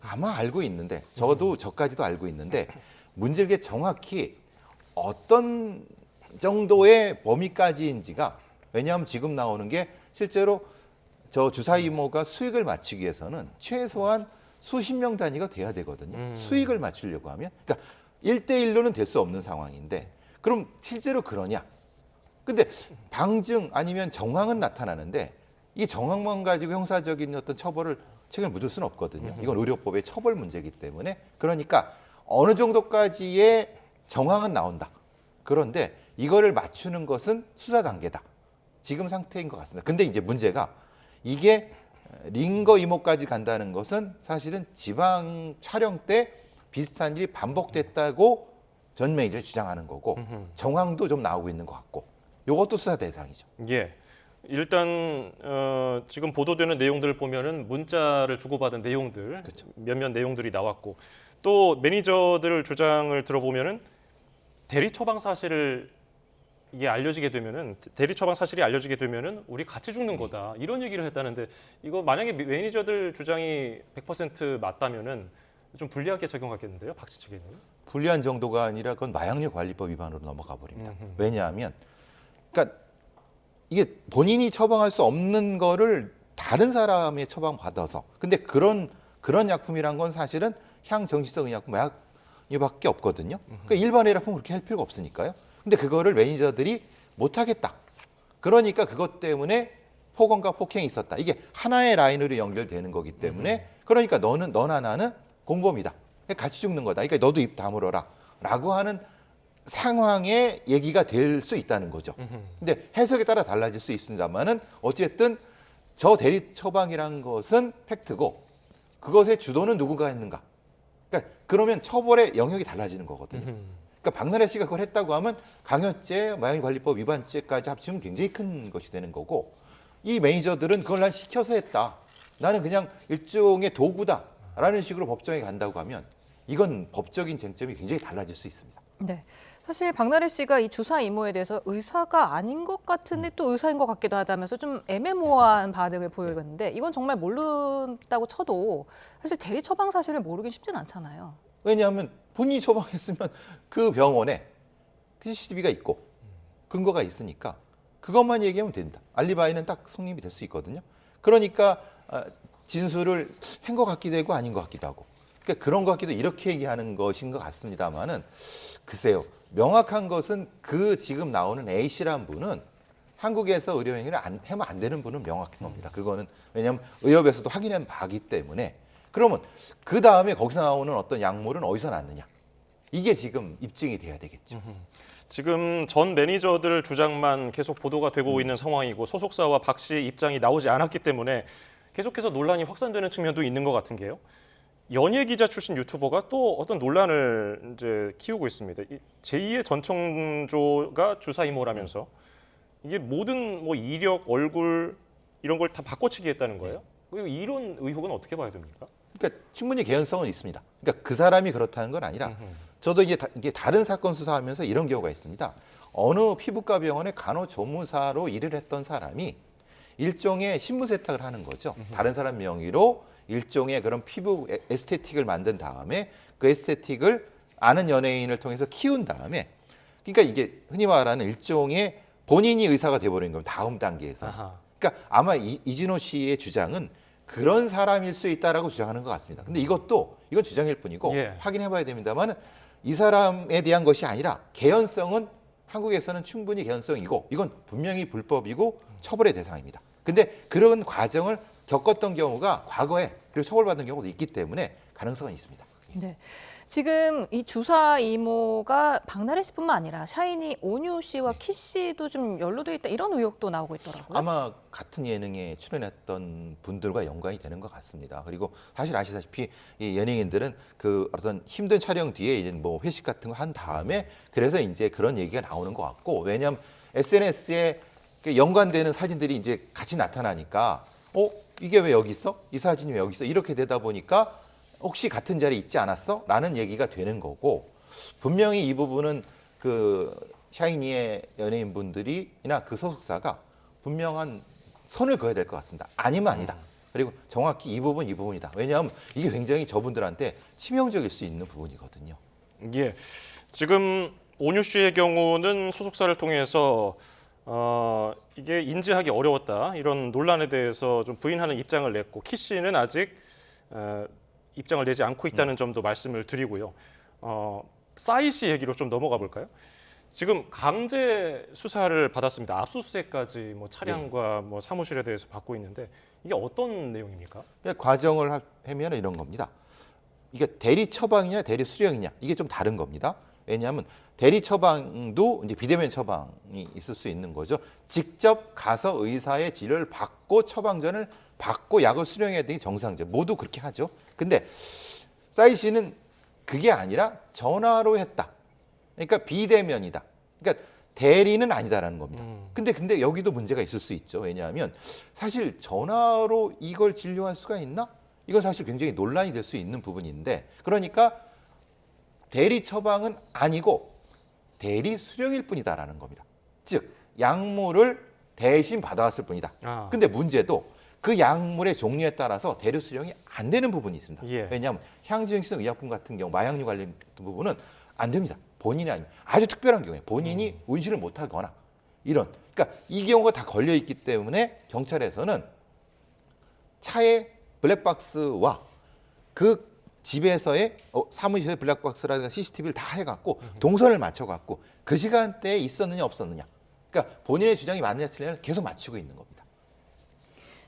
아마 알고 있는데, 적어도 저까지도 알고 있는데, 문제가 정확히 어떤 정도의 범위까지인지가, 왜냐하면 지금 나오는 게 실제로 저 주사 이모가 수익을 맞추기 위해서는 최소한 수십 명 단위가 돼야 되거든요. 수익을 맞추려고 하면. 그러니까 1대1로는 될 수 없는 상황인데, 그럼 실제로 그러냐? 근데 방증 아니면 정황은 나타나는데, 이 정황만 가지고 형사적인 어떤 처벌을 책임을 묻을 수는 없거든요. 이건 의료법의 처벌 문제이기 때문에. 그러니까 어느 정도까지의 정황은 나온다. 그런데 이거를 맞추는 것은 수사 단계다. 지금 상태인 것 같습니다. 근데 이제 문제가 이게 링거 이모까지 간다는 것은 사실은 지방 촬영 때 비슷한 일이 반복됐다고 전 매니저 주장하는 거고, 정황도 좀 나오고 있는 것 같고, 이것도 수사 대상이죠. 예. 일단 지금 보도되는 내용들을 보면은 문자를 주고받은 내용들, 그렇죠. 몇몇 내용들이 나왔고, 또 매니저들 주장을 들어보면은 대리 처방 사실을 이게 알려지게 되면은, 대리 처방 사실이 알려지게 되면은 우리 같이 죽는 거다, 이런 얘기를 했다는데, 이거 만약에 매니저들 주장이 100% 맞다면은 좀 불리하게 적용하겠는데요, 박씨 측에는? 불리한 정도가 아니라 그건 마약류 관리법 위반으로 넘어가 버립니다. 왜냐하면, 그러니까 이게 본인이 처방할 수 없는 거를 다른 사람의 처방 받아서, 근데 그런 약품이란 건 사실은 향정신성 의약품, 마약류밖에 없거든요. 그러니까 일반 의약품 그렇게 할 필요가 없으니까요. 근데 그거를 매니저들이 못하겠다. 그러니까 그것 때문에 폭언과 폭행이 있었다. 이게 하나의 라인으로 연결되는 거기 때문에, 그러니까 너나 나는 공범이다. 같이 죽는 거다. 그러니까 너도 입 다물어라. 라고 하는 상황의 얘기가 될 수 있다는 거죠. 근데 해석에 따라 달라질 수 있습니다만은 어쨌든 저 대리 처방이란 것은 팩트고, 그것의 주도는 누구가 했는가. 그러니까 그러면 처벌의 영역이 달라지는 거거든요. 그러니까 박나래 씨가 그걸 했다고 하면 강요죄, 마약관리법 위반죄까지 합치면 굉장히 큰 것이 되는 거고, 이 매니저들은 그걸 난 시켜서 했다, 나는 그냥 일종의 도구다라는 식으로 법정에 간다고 하면 이건 법적인 쟁점이 굉장히 달라질 수 있습니다. 네. 사실 박나래 씨가 이 주사 이모에 대해서 의사가 아닌 것 같은데 또 의사인 것 같기도 하다면서 좀 애매모호한 반응을 보이는데, 이건 정말 모른다고 쳐도 사실 대리 처방 사실을 모르긴 쉽진 않잖아요. 왜냐하면 본인이 처방했으면 그 병원에 CCTV가 있고 근거가 있으니까 그것만 얘기하면 된다. 알리바이는 딱 성립이 될 수 있거든요. 그러니까 진술을 한 것 같기도 하고 아닌 것 같기도 하고, 그러니까 그런 것 같기도 이렇게 얘기하는 것인 것 같습니다만은, 글쎄요, 명확한 것은 그 지금 나오는 A 씨라는 분은 한국에서 의료행위를 하면 안 되는 분은 명확한 겁니다. 그거는 왜냐하면 의협에서도 확인한 바기 때문에. 그러면 그 다음에 거기서 나오는 어떤 약물은 어디서 났느냐, 이게 지금 입증이 돼야 되겠죠. 지금 전 매니저들 주장만 계속 보도가 되고 있는 상황이고, 소속사와 박 씨 입장이 나오지 않았기 때문에 계속해서 논란이 확산되는 측면도 있는 것 같은 게요. 연예 기자 출신 유튜버가 또 어떤 논란을 이제 키우고 있습니다. 제2의 전청조가 주사 이모라면서 이게 모든 뭐 이력, 얼굴 이런 걸 다 바꿔치기 했다는 거예요. 이런 의혹은 어떻게 봐야 됩니까? 그러니까 충분히 개연성은 있습니다. 그러니까 그 사람이 그렇다는 건 아니라, 저도 이게 다른 사건 수사하면서 이런 경우가 있습니다. 어느 피부과 병원의 간호조무사로 일을 했던 사람이 일종의 신분 세탁을 하는 거죠. 다른 사람 명의로 일종의 그런 피부 에스테틱을 만든 다음에 그 에스테틱을 아는 연예인을 통해서 키운 다음에, 그러니까 이게 흔히 말하는 일종의 본인이 의사가 돼버린 겁니다. 다음 단계에서. 그러니까 아마 이진호 씨의 주장은 그런 사람일 수 있다라고 주장하는 것 같습니다. 근데 이건 주장일 뿐이고, 확인해봐야 됩니다만, 이 사람에 대한 것이 아니라 개연성은 한국에서는 충분히 개연성이고, 이건 분명히 불법이고 처벌의 대상입니다. 근데 그런 과정을 겪었던 경우가 과거에, 그리고 처벌받은 경우도 있기 때문에 가능성은 있습니다. 네. 지금 이 주사 이모가 박나래 씨뿐만 아니라 샤이니 온유 씨와 키 씨도 좀 연루돼 있다, 이런 의혹도 나오고 있더라고요. 아마 같은 예능에 출연했던 분들과 연관이 되는 것 같습니다. 그리고 사실 아시다시피 이 연예인들은 그 어떤 힘든 촬영 뒤에 이제 뭐 회식 같은 거 한 다음에, 그래서 이제 그런 얘기가 나오는 것 같고, 왜냐하면 SNS에 연관되는 사진들이 이제 같이 나타나니까, 이게 왜 여기 있어? 이 사진이 왜 여기 있어? 이렇게 되다 보니까 혹시 같은 자리에 있지 않았어? 라는 얘기가 되는 거고, 분명히 이 부분은 그 샤이니의 연예인분들이나 그 소속사가 분명한 선을 그어야 될 것 같습니다. 아니면 아니다. 그리고 정확히 이 부분이다. 왜냐하면 이게 굉장히 저분들한테 치명적일 수 있는 부분이거든요. 예, 지금 오뉴 씨의 경우는 소속사를 통해서 이게 인지하기 어려웠다 이런 논란에 대해서 좀 부인하는 입장을 냈고, 키 씨는 아직 입장을 내지 않고 있다는 점도 말씀을 드리고요. 싸이 씨 얘기로 좀 넘어가 볼까요? 지금 강제 수사를 받았습니다. 압수수색까지 뭐 차량과 뭐 사무실에 대해서 받고 있는데 이게 어떤 내용입니까? 과정을 하면 이런 겁니다. 이게 대리 처방이냐 대리 수령이냐 이게 좀 다른 겁니다. 왜냐하면 대리 처방도 이제 비대면 처방이 있을 수 있는 거죠. 직접 가서 의사의 진료를 받고 처방전을 받고 약을 수령해야 되는 게 정상이죠. 모두 그렇게 하죠. 근데 싸이 씨는 그게 아니라 전화로 했다. 그러니까 비대면이다. 그러니까 대리는 아니다라는 겁니다. 근데 여기도 문제가 있을 수 있죠. 왜냐하면 사실 전화로 이걸 진료할 수가 있나? 이건 사실 굉장히 논란이 될 수 있는 부분인데, 그러니까 대리 처방은 아니고 대리 수령일 뿐이다라는 겁니다. 즉 약물을 대신 받아왔을 뿐이다. 근데 문제도 그 약물의 종류에 따라서 대리 수령이 안 되는 부분이 있습니다. 왜냐하면 향증성 의약품 같은 경우 마약류 관련 부분은 안 됩니다. 본인이 아니면 아주 특별한 경우에 본인이 운신을 못하거나 이런, 그러니까 이 경우가 다 걸려 있기 때문에 경찰에서는 차의 블랙박스와 그 집에서의 사무실의 블랙박스라든가 CCTV를 다 해갖고 동선을 맞춰갖고 그 시간대에 있었느냐 없었느냐, 그러니까 본인의 주장이 맞느냐 틀리느냐 계속 맞추고 있는 겁니다.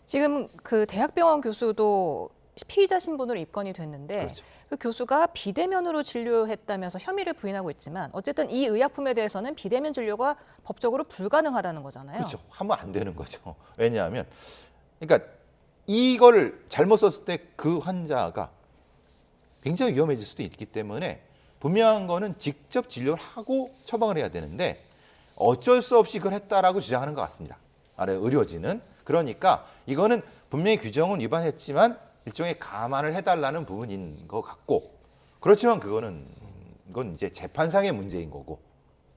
지금 그 대학병원 교수도 피의자 신분으로 입건이 됐는데, 그렇죠. 그 교수가 비대면으로 진료했다면서 혐의를 부인하고 있지만 어쨌든 이 의약품에 대해서는 비대면 진료가 법적으로 불가능하다는 거잖아요. 그렇죠. 하면 안 되는 거죠. 왜냐하면 그러니까 이거를 잘못 썼을 때 그 환자가 굉장히 위험해질 수도 있기 때문에 분명한 거는 직접 진료를 하고 처방을 해야 되는데 어쩔 수 없이 그걸 했다라고 주장하는 것 같습니다. 의료진은. 그러니까 이거는 분명히 규정은 위반했지만 일종의 감안을 해달라는 부분인 것 같고, 그렇지만 그건 이제 재판상의 문제인 거고,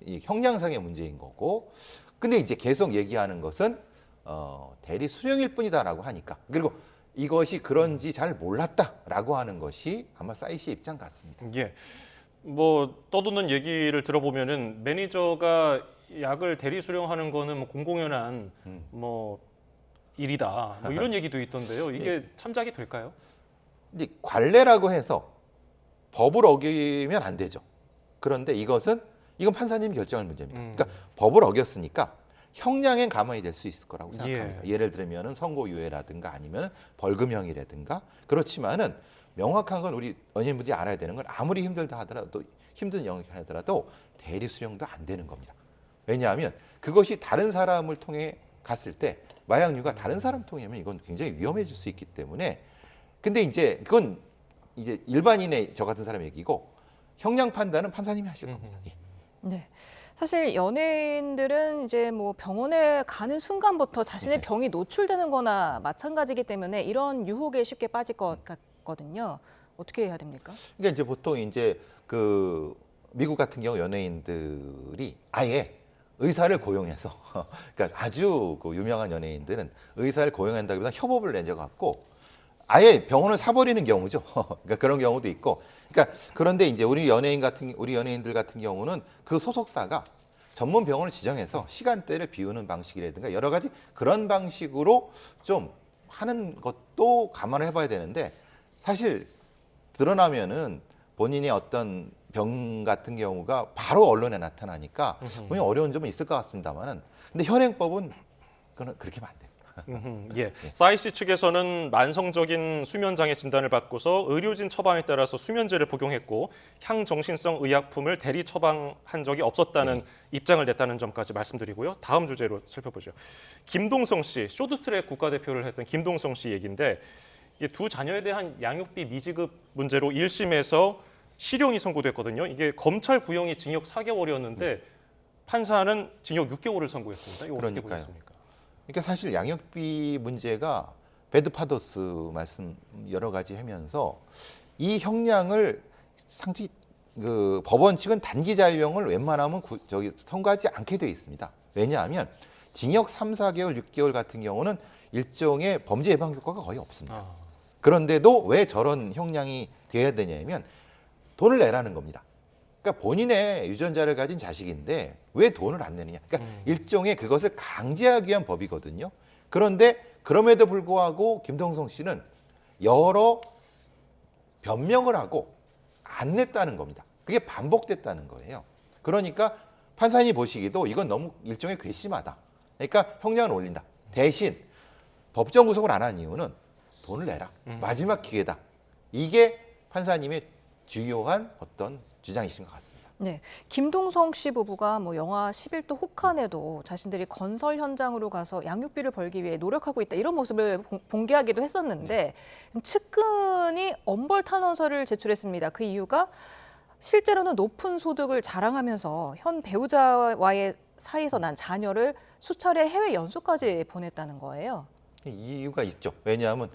이 형량상의 문제인 거고, 근데 이제 계속 얘기하는 것은 대리 수령일 뿐이다라고 하니까, 그리고 이것이 그런지 잘 몰랐다라고 하는 것이 아마 싸이 씨의 입장 같습니다. 예, 뭐 떠도는 얘기를 들어보면은 매니저가 약을 대리 수령하는 거는 뭐 공공연한 뭐 일이다, 뭐 이런 얘기도 있던데요. 이게 참작이 될까요? 이제 관례라고 해서 법을 어기면 안 되죠. 그런데 이건 판사님이 결정할 문제입니다. 그러니까 법을 어겼으니까 형량엔 감안이 될 수 있을 거라고 생각합니다. 예를 들면은 선고유예라든가 아니면 벌금형이라든가. 그렇지만은 명확한 건 우리 연예인분들이 알아야 되는 건 아무리 힘들다 하더라도 힘든 영역이 하더라도 대리 수령도 안 되는 겁니다. 왜냐하면 그것이 다른 사람을 통해 갔을 때 마약류가 다른 사람 통하면 이건 굉장히 위험해질 수 있기 때문에, 근데 이제 그건 이제 일반인의 저 같은 사람 얘기고 형량 판단은 판사님이 하실 겁니다. 네. 사실 연예인들은 이제 뭐 병원에 가는 순간부터 자신의 병이 노출되는 거나 마찬가지이기 때문에 이런 유혹에 쉽게 빠질 것 같거든요. 어떻게 해야 됩니까? 그러니까 이제 보통 이제 그 미국 같은 경우 연예인들이 아예 의사를 고용해서, 그러니까 아주 그 유명한 연예인들은 의사를 고용한다기보다 협업을 내줘갖고 아예 병원을 사버리는 경우죠. 그러니까 그런 경우도 있고. 그러니까 그런데 이제 우리 연예인들 같은 경우는 그 소속사가 전문 병원을 지정해서 시간대를 비우는 방식이라든가 여러 가지 그런 방식으로 좀 하는 것도 감안을 해봐야 되는데, 사실 드러나면은 본인의 어떤 병 같은 경우가 바로 언론에 나타나니까 분명히 어려운 점은 있을 것 같습니다만은, 근데 현행법은 그렇게 하면 안 됩니다. 예, 싸이 씨 측에서는 만성적인 수면장애 진단을 받고서 의료진 처방에 따라서 수면제를 복용했고 향정신성 의약품을 대리 처방한 적이 없었다는 입장을 냈다는 점까지 말씀드리고요. 다음 주제로 살펴보죠. 김동성 씨, 쇼트트랙 국가대표를 했던 김동성 씨 얘기인데, 이게 두 자녀에 대한 양육비 미지급 문제로 1심에서 실형이 선고됐거든요. 이게 검찰 구형이 징역 4개월이었는데 판사는 징역 6개월을 선고했습니다. 이거 어떻게 보셨습니까? 그러니까 사실 양육비 문제가 배드파더스 말씀 여러 가지 하면서 이 형량을 상당히 법원 측은 단기 자유형을 웬만하면 선고하지 않게 되어 있습니다. 왜냐하면 징역 3, 4개월, 6개월 같은 경우는 일종의 범죄 예방 효과가 거의 없습니다. 그런데도 왜 저런 형량이 돼야 되냐면 돈을 내라는 겁니다. 그러니까 본인의 유전자를 가진 자식인데 왜 돈을 안 내느냐. 그러니까 일종의 그것을 강제하기 위한 법이거든요. 그런데 그럼에도 불구하고 김동성 씨는 여러 변명을 하고 안 냈다는 겁니다. 그게 반복됐다는 거예요. 그러니까 판사님이 보시기도 이건 너무 일종의 괘씸하다. 그러니까 형량을 올린다. 대신 법정 구속을 안 한 이유는 돈을 내라. 마지막 기회다. 이게 판사님의 중요한 어떤 주장이신 것 같습니다. 네, 김동성 씨 부부가 영화 11도 혹한에도 자신들이 건설 현장으로 가서 양육비를 벌기 위해 노력하고 있다 이런 모습을 공개하기도 했었는데 측근이 엄벌 탄원서를 제출했습니다. 그 이유가 실제로는 높은 소득을 자랑하면서 현 배우자와의 사이에서 난 자녀를 수차례 해외 연수까지 보냈다는 거예요. 이유가 있죠. 왜냐하면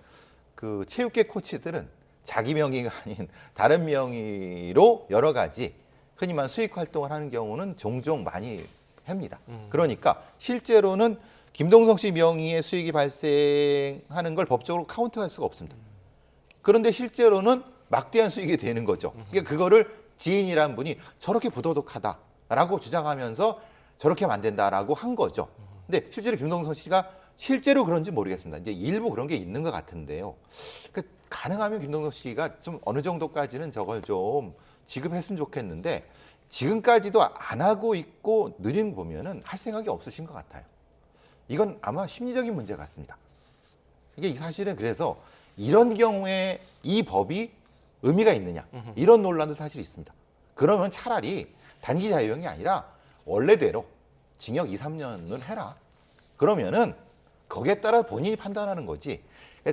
그 체육계 코치들은 자기 명의가 아닌 다른 명의로 여러 가지 흔히 말하는 수익 활동을 하는 경우는 종종 많이 합니다. 그러니까 실제로는 김동성 씨 명의의 수익이 발생하는 걸 법적으로 카운트할 수가 없습니다. 그런데 실제로는 막대한 수익이 되는 거죠. 그러니까 그거를 지인이란 분이 저렇게 부도덕하다라고 주장하면서 저렇게 하면 안 된다라고 한 거죠. 근데 실제로 김동성 씨가 실제로 그런지 모르겠습니다. 이제 일부 그런 게 있는 것 같은데요. 그러니까 가능하면 김동성 씨가 좀 어느 정도까지는 저걸 좀 지급했으면 좋겠는데 지금까지도 안 하고 있고 느린 거 보면은 할 생각이 없으신 것 같아요. 이건 아마 심리적인 문제 같습니다. 이게 사실은 그래서 이런 경우에 이 법이 의미가 있느냐 이런 논란도 사실 있습니다. 그러면 차라리 단기 자유형이 아니라 원래대로 징역 2, 3년을 해라. 그러면은 거기에 따라 본인이 판단하는 거지.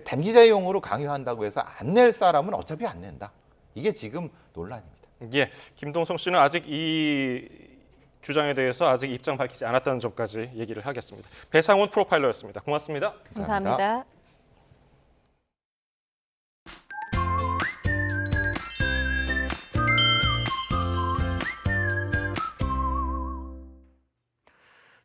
단기 자유형으로 강요한다고 해서 안 낼 사람은 어차피 안 낸다. 이게 지금 논란입니다. 예, 김동성 씨는 아직 이 주장에 대해서 아직 입장 밝히지 않았다는 점까지 얘기를 하겠습니다. 배상훈 프로파일러였습니다. 고맙습니다. 감사합니다.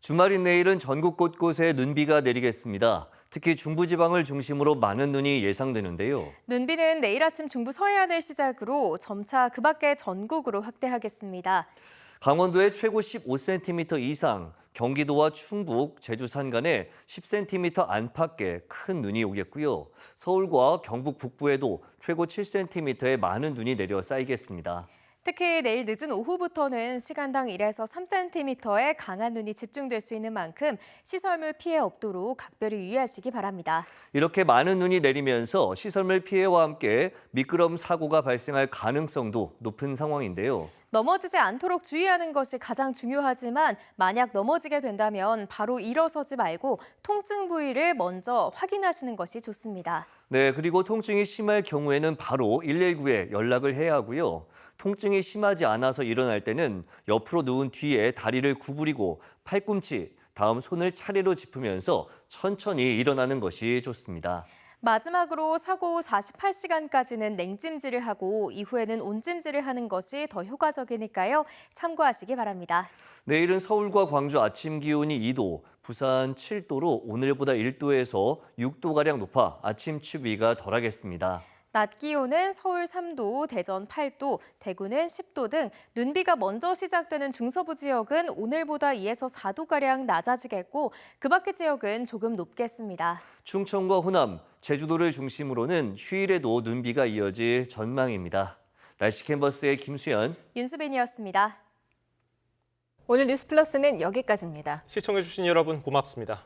주말인 내일은 전국 곳곳에 눈비가 내리겠습니다. 특히 중부지방을 중심으로 많은 눈이 예상되는데요. 눈비는 내일 아침 중부 서해안을 시작으로 점차 그 밖에 전국으로 확대하겠습니다. 강원도에 최고 15cm 이상, 경기도와 충북, 제주 산간에 10cm 안팎의 큰 눈이 오겠고요. 서울과 경북 북부에도 최고 7cm의 많은 눈이 내려 쌓이겠습니다. 특히 내일 늦은 오후부터는 시간당 1에서 3cm의 강한 눈이 집중될 수 있는 만큼 시설물 피해 없도록 각별히 유의하시기 바랍니다. 이렇게 많은 눈이 내리면서 시설물 피해와 함께 미끄럼 사고가 발생할 가능성도 높은 상황인데요. 넘어지지 않도록 주의하는 것이 가장 중요하지만 만약 넘어지게 된다면 바로 일어서지 말고 통증 부위를 먼저 확인하시는 것이 좋습니다. 네, 그리고 통증이 심할 경우에는 바로 119에 연락을 해야 하고요. 통증이 심하지 않아서 일어날 때는 옆으로 누운 뒤에 다리를 구부리고 팔꿈치, 다음 손을 차례로 짚으면서 천천히 일어나는 것이 좋습니다. 마지막으로 사고 후 48시간까지는 냉찜질을 하고 이후에는 온찜질을 하는 것이 더 효과적이니까요. 참고하시기 바랍니다. 내일은 서울과 광주 아침 기온이 2도, 부산 7도로 오늘보다 1도에서 6도가량 높아 아침 추위가 덜하겠습니다. 낮 기온은 서울 3도, 대전 8도, 대구는 10도 등 눈비가 먼저 시작되는 중서부 지역은 오늘보다 2에서 4도가량 낮아지겠고 그 밖의 지역은 조금 높겠습니다. 충청과 호남, 제주도를 중심으로는 휴일에도 눈비가 이어질 전망입니다. 날씨 캔버스의 김수연, 윤수빈이었습니다. 오늘 뉴스플러스는 여기까지입니다. 시청해주신 여러분 고맙습니다.